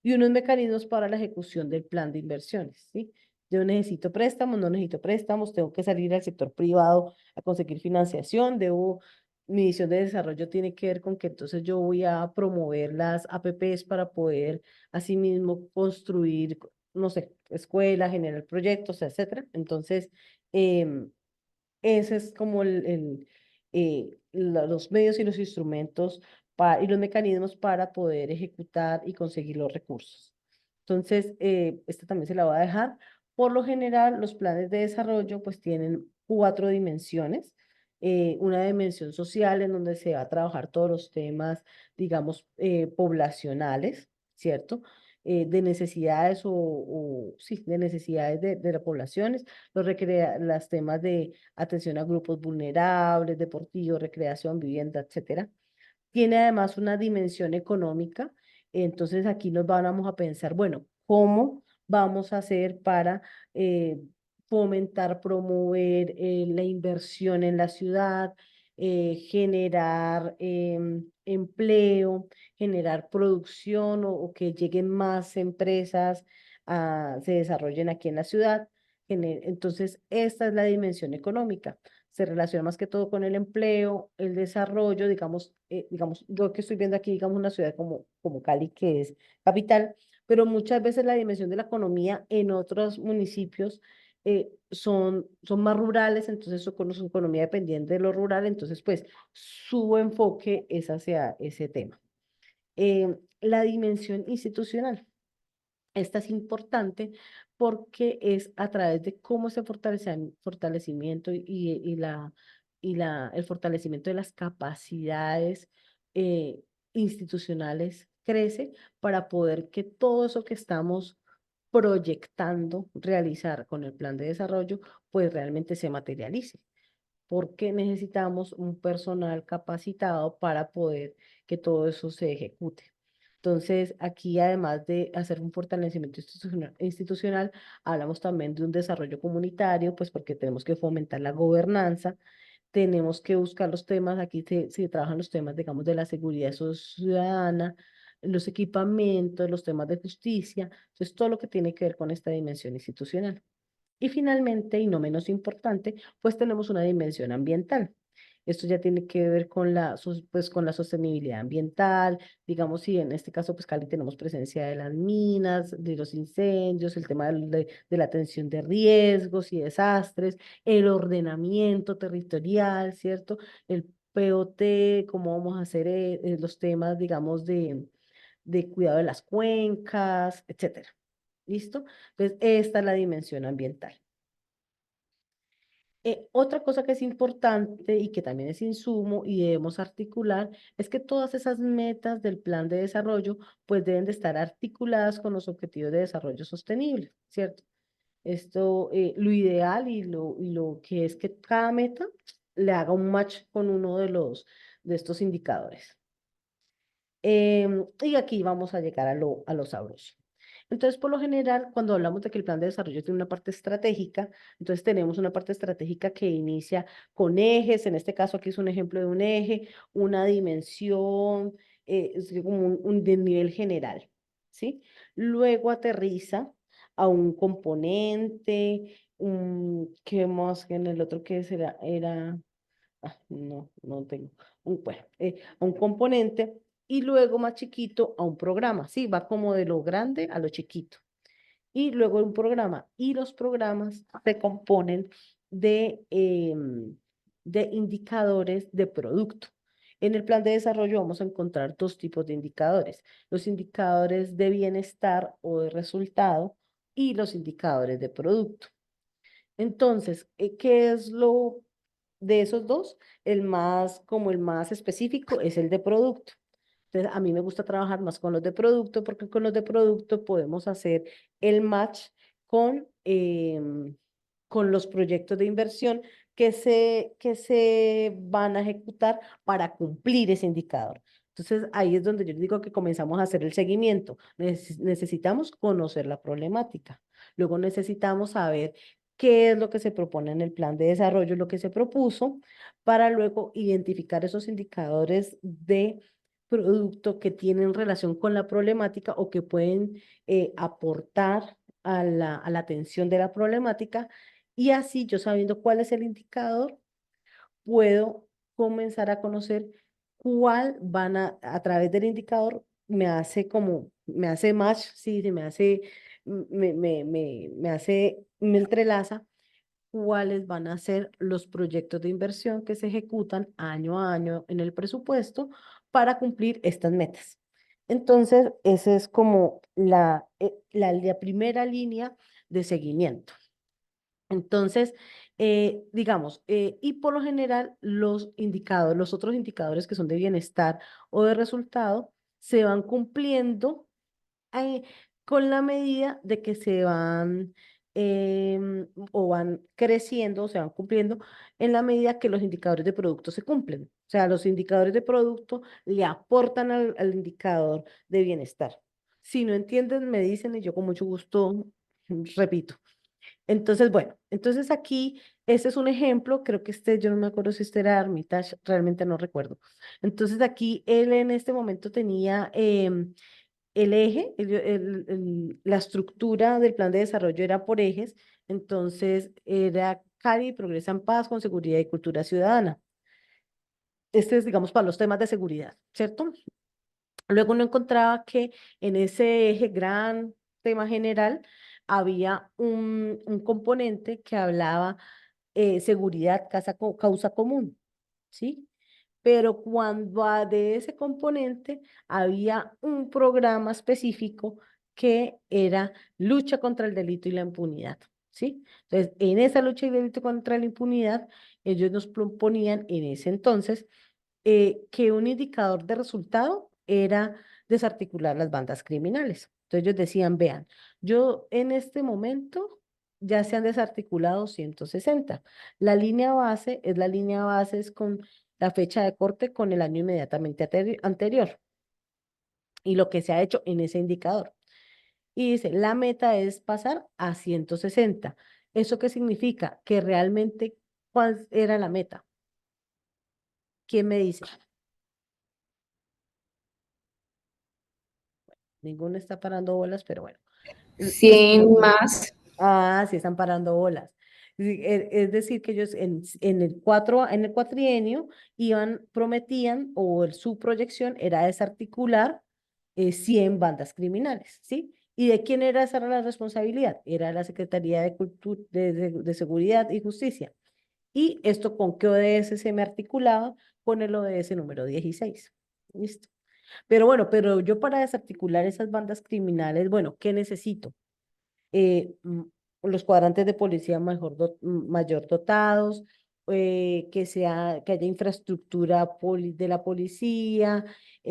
y unos mecanismos para la ejecución del plan de inversiones, ¿sí? Yo necesito préstamos, no necesito préstamos, tengo que salir al sector privado a conseguir financiación, mi visión de desarrollo tiene que ver con que entonces yo voy a promover las APPs para poder asimismo construir, no sé, escuelas, generar proyectos, etcétera. Entonces, ese es como los medios y los instrumentos y los mecanismos para poder ejecutar y conseguir los recursos. Entonces, esta también se la voy a dejar. Por lo general, los planes de desarrollo pues tienen 4 dimensiones. Una dimensión social en donde se va a trabajar todos los temas, digamos, poblacionales, ¿cierto? De necesidades sí, de necesidades de las poblaciones, los temas de atención a grupos vulnerables, deportivos, recreación, vivienda, etcétera. Tiene además una dimensión económica, entonces aquí vamos a pensar, bueno, ¿cómo vamos a hacer para fomentar, promover la inversión en la ciudad, generar empleo, generar producción o que lleguen más empresas se desarrollen aquí en la ciudad? Entonces, esta es la dimensión económica, se relaciona más que todo con el empleo, el desarrollo, digamos, yo que estoy viendo aquí, digamos, una ciudad como Cali, que es capital, pero muchas veces la dimensión de la economía en otros municipios son más rurales, entonces su economía dependiente de lo rural, entonces pues su enfoque es hacia ese tema. La dimensión institucional. Esta es importante porque es a través de cómo ese fortalecimiento el fortalecimiento de las capacidades institucionales crece para poder que todo eso que estamos proyectando realizar con el plan de desarrollo, pues realmente se materialice. Porque necesitamos un personal capacitado para poder que todo eso se ejecute. Entonces, aquí además de hacer un fortalecimiento institucional, hablamos también de un desarrollo comunitario, pues porque tenemos que fomentar la gobernanza, tenemos que buscar los temas, aquí se trabajan los temas, digamos, de la seguridad ciudadana, los equipamientos, los temas de justicia, entonces todo lo que tiene que ver con esta dimensión institucional. Y finalmente, y no menos importante, pues tenemos una dimensión ambiental. Esto ya tiene que ver pues, con la sostenibilidad ambiental, digamos, si en este caso, pues Cali tenemos presencia de las minas, de los incendios, el tema de la atención de riesgos y desastres, el ordenamiento territorial, ¿cierto? El POT, cómo vamos a hacer los temas, digamos, de cuidado de las cuencas, etcétera. ¿Listo? Entonces, esta es la dimensión ambiental. Otra cosa que es importante y que también es insumo y debemos articular es que todas esas metas del plan de desarrollo pues deben de estar articuladas con los objetivos de desarrollo sostenible, ¿cierto? Esto, lo ideal y lo que es que cada meta le haga un match con uno de estos indicadores. Y aquí vamos a llegar a lo sabroso. Entonces, por lo general, cuando hablamos de que el plan de desarrollo tiene una parte estratégica, entonces tenemos una parte estratégica que inicia con ejes, en este caso aquí es un ejemplo de un eje, una dimensión, es como un de nivel general, ¿sí? Luego aterriza a un componente, ¿qué más? En el otro que era no tengo, bueno, a un componente y luego más chiquito a un programa, ¿sí? Va como de lo grande a lo chiquito. Y luego un programa. Y los programas se componen de indicadores de producto. En el plan de desarrollo vamos a encontrar dos tipos de indicadores, los indicadores de bienestar o de resultado y los indicadores de producto. Entonces, ¿qué es lo de esos dos? Como el más específico es el de producto. Entonces, a mí me gusta trabajar más con los de producto porque con los de producto podemos hacer el match con los proyectos de inversión que se van a ejecutar para cumplir ese indicador. Entonces, ahí es donde yo digo que comenzamos a hacer el seguimiento. Necesitamos conocer la problemática. Luego necesitamos saber qué es lo que se propone en el plan de desarrollo, lo que se propuso, para luego identificar esos indicadores de producto que tienen relación con la problemática o que pueden aportar a la atención de la problemática. Y así, yo sabiendo cuál es el indicador, puedo comenzar a conocer cuál a través del indicador, me hace match, sí, me hace, me entrelaza cuáles van a ser los proyectos de inversión que se ejecutan año a año en el presupuesto para cumplir estas metas. Entonces, esa es como la primera línea de seguimiento. Entonces, digamos, y por lo general los otros indicadores que son de bienestar o de resultado se van cumpliendo eh, con la medida de que se van o van creciendo o se van cumpliendo en la medida que los indicadores de producto se cumplen. O sea, los indicadores de producto le aportan al indicador de bienestar. Si no entienden, me dicen y yo con mucho gusto repito. Entonces, bueno, entonces aquí, este es un ejemplo, creo que yo no me acuerdo si este era Armitage, realmente no recuerdo. Entonces aquí él en este momento tenía el eje, la estructura del plan de desarrollo era por ejes, entonces era Cali progresa en paz con seguridad y cultura ciudadana. Este es, digamos, para los temas de seguridad, ¿cierto? Luego uno encontraba que en ese eje gran tema general había un componente que hablaba seguridad, causa común, ¿sí? Pero de ese componente había un programa específico que era lucha contra el delito y la impunidad, ¿sí? Entonces, en esa lucha y delito contra la impunidad, ellos nos proponían en ese entonces que un indicador de resultado era desarticular las bandas criminales. Entonces ellos decían, vean, yo en este momento ya se han desarticulado 160. La línea base es con la fecha de corte con el año inmediatamente anterior y lo que se ha hecho en ese indicador. Y dice, la meta es pasar a 160. ¿Eso qué significa? Que realmente, ¿cuál era la meta? ¿Quién me dice? Ninguno está parando bolas, pero bueno. 100 más. Sí están parando bolas. Es decir, que ellos en el cuatrienio prometían, su proyección era desarticular 100 bandas criminales, ¿sí? ¿Y de quién era esa la responsabilidad? Era la Secretaría de Cultura, de Seguridad y Justicia. ¿Y esto con qué ODS se me articulaba? Con el ODS número 16. ¿Listo? Pero bueno, yo para desarticular esas bandas criminales, bueno, ¿qué necesito? eh, mm, los cuadrantes de policía mayor dotados, que haya infraestructura de la policía,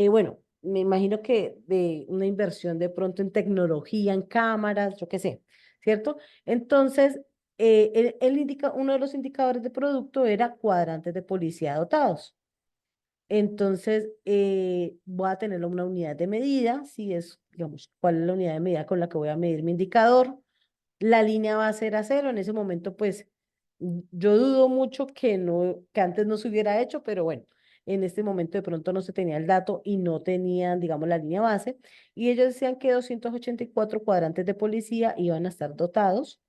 bueno, me imagino que de una inversión de pronto en tecnología, en cámaras, yo qué sé, ¿cierto? Entonces, uno de los indicadores de producto era cuadrantes de policía dotados. Entonces, voy a tener una unidad de medida, si es, digamos, cuál es la unidad de medida con la que voy a medir mi indicador. La línea va a ser a cero. En ese momento, pues, yo dudo mucho que no, que antes no se hubiera hecho, pero bueno, en este momento de pronto no se tenía el dato y no tenían, digamos, la línea base. Y ellos decían que 284 cuadrantes de policía iban a estar dotados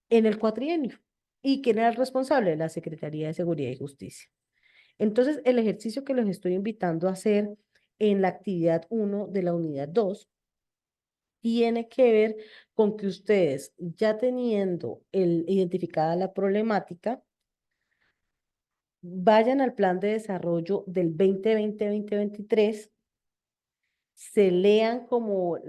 en el cuatrienio. ¿Y quién era el responsable? La Secretaría de Seguridad y Justicia. Entonces, el ejercicio que los estoy invitando a hacer en la actividad 1 de la unidad 2 tiene que ver con que ustedes, ya teniendo identificada la problemática, vayan al plan de desarrollo del 2020-2023, se lean como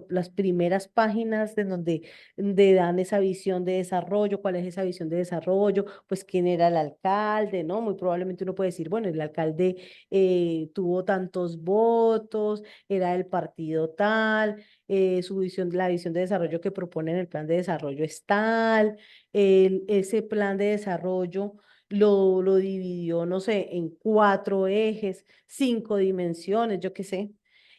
las primeras páginas de dan esa visión de desarrollo, cuál es esa visión de desarrollo, pues quién era el alcalde, ¿no? Muy probablemente uno puede decir, bueno, el alcalde tuvo tantos votos, era del partido tal, su visión, la visión de desarrollo que propone en el plan de desarrollo es tal, ese plan de desarrollo lo dividió, no sé, en 4 ejes, 5 dimensiones, yo qué sé.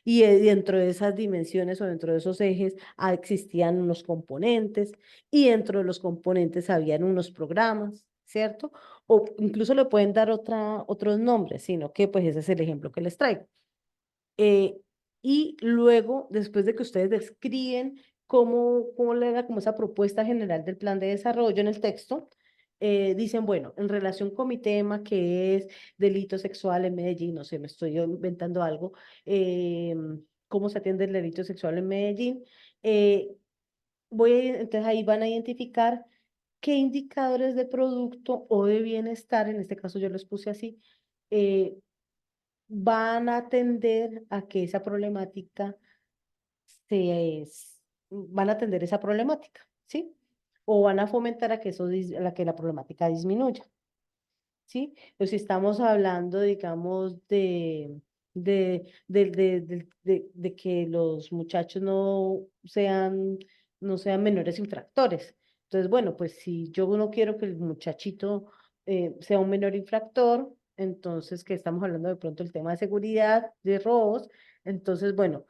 Y dentro de esas dimensiones o dentro de esos ejes existían unos componentes y dentro de los componentes habían unos programas, ¿cierto? O incluso le pueden dar otros nombres, sino que pues ese es el ejemplo que les traigo. Eh, y luego, después de que ustedes describen cómo le da como esa propuesta general del plan de desarrollo en el texto, dicen, bueno, en relación con mi tema que es delito sexual en Medellín, no sé, me estoy yo inventando algo, eh, cómo se atiende el delito sexual en Medellín, eh, entonces ahí van a identificar qué indicadores de producto o de bienestar, en este caso yo los puse así, eh, van a atender a que esa problemática van a atender esa problemática, ¿sí? O van a fomentar a que a que la problemática disminuya, ¿sí? Pero si estamos hablando, digamos, de que los muchachos no sean menores infractores. Entonces, bueno, pues si yo no quiero que el muchachito sea un menor infractor, entonces que estamos hablando de pronto del tema de seguridad, de robos, entonces, bueno,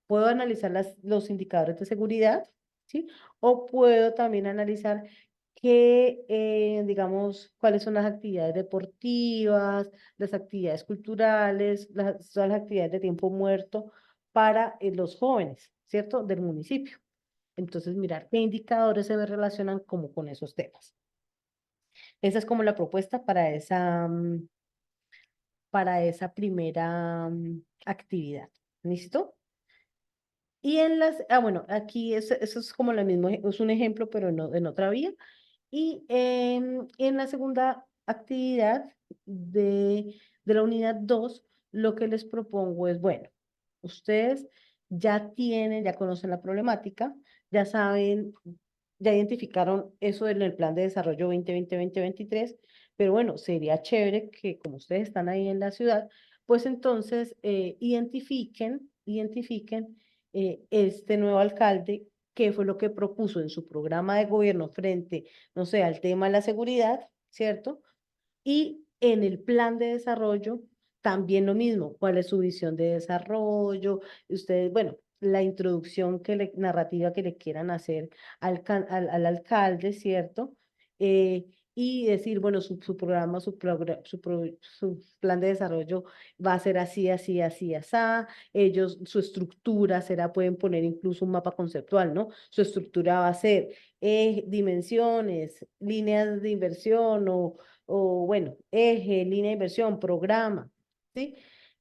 puedo analizar los indicadores de seguridad, ¿sí? O puedo también analizar digamos, cuáles son las actividades deportivas, las actividades culturales, todas las actividades de tiempo muerto para los jóvenes, ¿cierto? Del municipio. Entonces, mirar qué indicadores se me relacionan como con esos temas. Esa es como la propuesta para esa primera actividad. ¿Listo? Y bueno, aquí eso es como lo mismo, es un ejemplo, pero no, en otra vía. Y en la segunda actividad de la unidad 2 lo que les propongo es, bueno, ustedes ya conocen la problemática, ya saben, ya identificaron eso en el plan de desarrollo 2020-2023, pero bueno, sería chévere que como ustedes están ahí en la ciudad, pues entonces identifiquen este nuevo alcalde, qué fue lo que propuso en su programa de gobierno frente, no sé, al tema de la seguridad, ¿cierto? Y en el plan de desarrollo, también lo mismo, cuál es su visión de desarrollo, ustedes, bueno, la introducción narrativa que le quieran hacer al alcalde, ¿cierto? Y decir, bueno, su programa, su plan de desarrollo va a ser así, así, así, así. Su estructura pueden poner incluso un mapa conceptual, ¿no? Su estructura va a ser dimensiones, líneas de inversión o bueno, eje, línea de inversión, programa, ¿sí?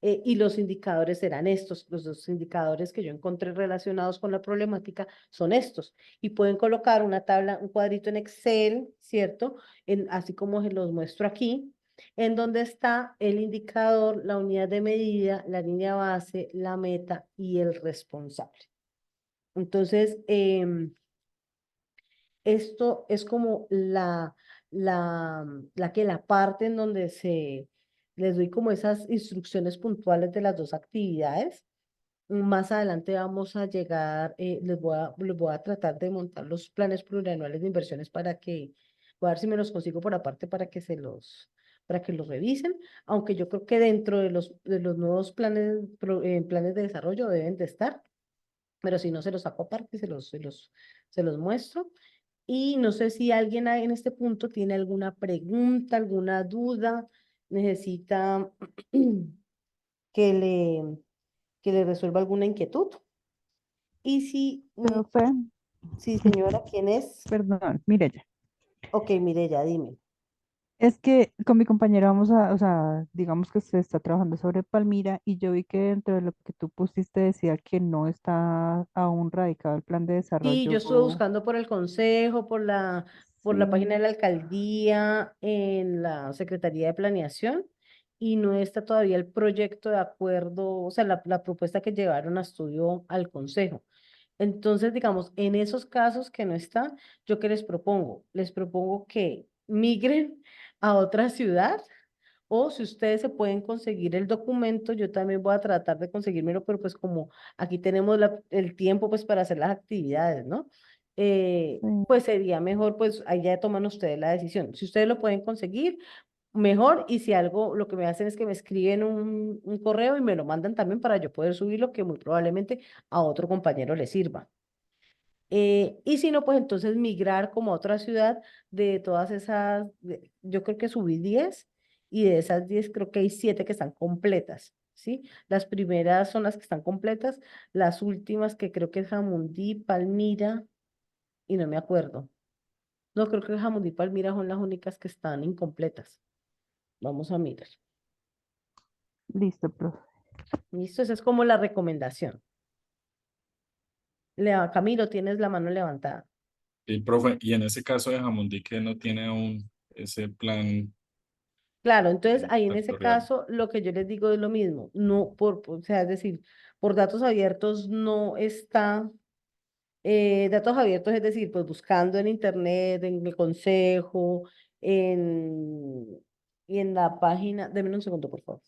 Y los indicadores serán estos, los dos indicadores que yo encontré relacionados con la problemática son estos. Y pueden colocar una tabla, un cuadrito en Excel, ¿cierto? Así como se los muestro aquí, en donde está el indicador, la unidad de medida, la línea base, la meta y el responsable. Entonces, esto es como la parte en donde les doy como esas instrucciones puntuales de las dos actividades. Más adelante vamos a llegar, les voy a tratar de montar los planes plurianuales de inversiones voy a ver si me los consigo por aparte para que lo revisen, aunque yo creo que dentro de los nuevos planes, planes de desarrollo deben de estar, pero si no se los saco aparte, se los muestro. Y no sé si alguien en este punto tiene alguna pregunta, alguna duda, necesita que le, que le resuelva alguna inquietud. Y si, Profe, sí, señora, ¿quién es? perdón, mire ya. Ok, Mireya, dime. Es que con mi compañera vamos a, o sea, digamos que se está trabajando sobre Palmira y yo vi que dentro de lo que tú pusiste decía que no está aún radicado el plan de Sí, yo estuve desarrollo. buscando por el consejo, por la Sí, página de la alcaldía, en la Secretaría de Planeación, y no está todavía el proyecto de acuerdo, o sea, la propuesta que llevaron a estudio al consejo. Entonces, digamos, en esos casos que no está, ¿yo qué les propongo? Les propongo que migren a otra ciudad, o si ustedes se pueden conseguir el documento, yo también voy a tratar de conseguírmelo, pero pues como aquí tenemos el tiempo pues para hacer las actividades, ¿no? sí. Pues sería mejor, pues ahí ya toman ustedes la decisión. Si ustedes lo pueden conseguir, mejor, y si algo, lo que me hacen es que me escriben un correo y me lo mandan también para yo poder subirlo, que muy probablemente a otro compañero le sirva. Y si no, pues entonces migrar como a otra ciudad de todas esas, yo creo que subí 10, y de esas 10 creo que hay 7 que están completas, ¿sí? Las primeras son las que están completas, las últimas que creo que es Jamundí, Palmira, y no me acuerdo. No, creo que Jamundí y Palmira son las únicas que están incompletas. Vamos a mirar. Listo, profe. ¿Listo? Esa es como la recomendación. Camilo, tienes la mano levantada. Y profe, y en ese caso de Jamundí que no tiene aún ese plan Claro, entonces ahí en ese factorial. caso lo que yo les digo es lo mismo, no o sea, es decir, por datos abiertos no está, datos abiertos es decir, pues buscando en internet, en el consejo, en, y en la página, denme un segundo, por favor.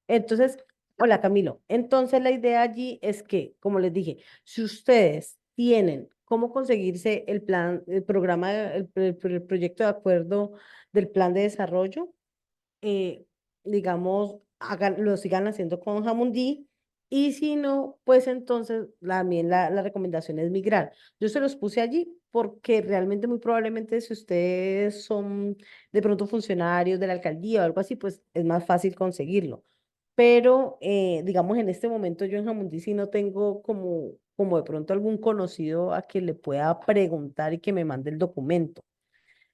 Entonces, hola Camilo. Entonces la idea allí es que, como les dije, si ustedes tienen cómo conseguirse el plan, el programa, el proyecto de acuerdo del plan de desarrollo, eh, digamos, lo sigan haciendo con Jamundí, y si no, pues entonces también la recomendación es migrar. Yo se los puse allí porque realmente muy probablemente si ustedes son de pronto funcionarios de la alcaldía o algo así, pues es más fácil conseguirlo. Pero, digamos, en este momento yo en Jamundí sí no tengo como de pronto algún conocido a quien le pueda preguntar y que me mande el documento.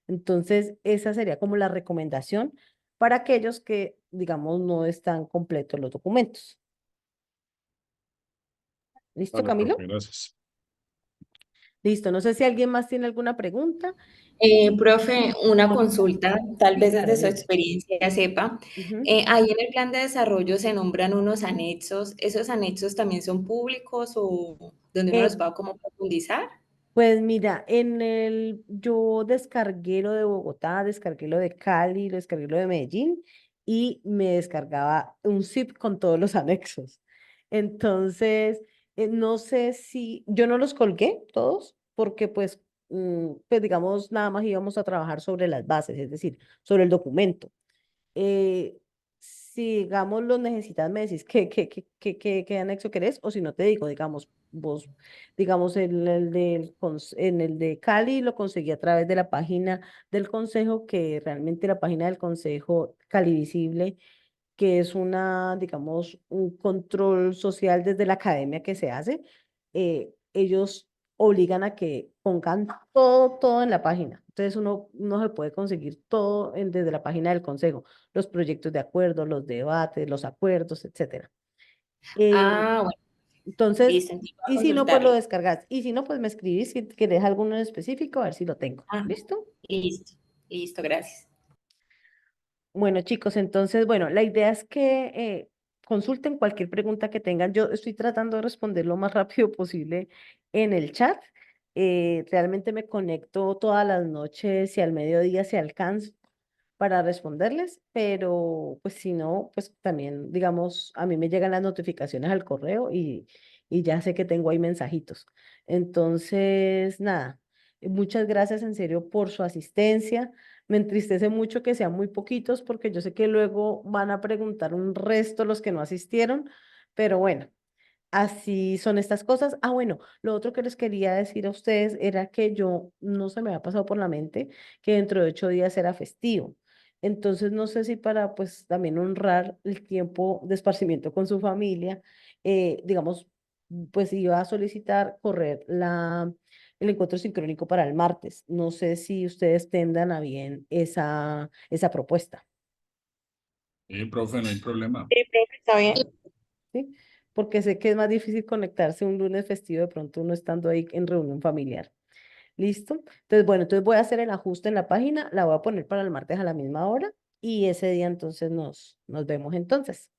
Entonces, esa sería como la recomendación para aquellos que, digamos, no están completos los documentos. ¿Listo, Vale, profe, Camilo? gracias. Listo. No sé si alguien más tiene alguna pregunta. Profe, una consulta, tal Sí, vez claro, desde su dime. experiencia sepa. Ujú. Ahí en el plan de desarrollo se nombran unos anexos. ¿Esos anexos también son públicos o donde uno los Eh, va a como profundizar? pues mira, yo descargué lo de Bogotá, descargué lo de Cali, lo descargué lo de Medellín, y me descargaba un zip con todos los anexos. Entonces, no sé si, yo no los colgué todos porque pues, pues digamos, nada más íbamos a trabajar sobre las bases, es decir, sobre el documento. eh, si, digamos, lo necesitas, me decís qué anexo querés, o si no te digo, digamos, vos, digamos, en el de Cali lo conseguí a través de la página del consejo, que realmente la página del consejo Cali Visible, que es una, digamos, un control social desde la academia que se hace, ellos obligan a que pongan todo en la página. Entonces uno se puede conseguir todo desde la página del consejo, los proyectos de acuerdo, los debates, los acuerdos, etcétera. Eh, Ah, bueno, entonces, listo, entonces voy a y si no, pues lo consultarlo. descargas. Y si no, pues me escribís si querés alguno en específico, a ver si lo tengo. Ah, ¿Listo? listo, listo, gracias. Bueno, chicos, entonces, bueno, la idea es que consulten cualquier pregunta que tengan. Yo estoy tratando de responder lo más rápido posible en el chat. Realmente me conecto todas las noches y al mediodía si alcanzo para responderles, pero pues si no, pues también, digamos, a mí me llegan las notificaciones al correo y ya sé que tengo ahí mensajitos. Entonces, nada, muchas gracias en serio por su asistencia. Me entristece mucho que sean muy poquitos porque yo sé que luego van a preguntar un resto los que no asistieron, pero bueno. Así son estas cosas. Ah, bueno, lo otro que les quería decir a ustedes era que yo no se me había pasado por la mente que dentro de 8 días era festivo. Entonces, no sé si para pues también honrar el tiempo de esparcimiento con su familia, digamos, pues iba a solicitar correr el encuentro sincrónico para el martes. No sé si ustedes tendan a bien esa propuesta. Profe, no hay problema. Sí, profe, está bien. ¿Sí? Porque sé que es más difícil conectarse un lunes festivo de pronto uno estando ahí en reunión familiar. ¿Listo? Entonces, bueno, entonces voy a hacer el ajuste en la página, la voy a poner para el martes a la misma hora y ese día entonces nos vemos entonces.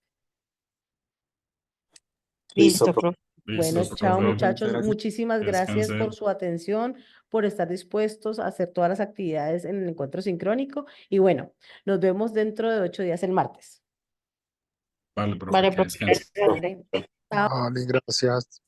Listo, profe. Bueno, Listo, chao profe. muchachos, muchísimas gracias por Descanse. su atención, por estar dispuestos a hacer todas las actividades en el encuentro sincrónico y bueno, nos vemos dentro de 8 días el martes. Vale, profe, Vale, que profe. descanse. Vale. Chao. Vale, gracias.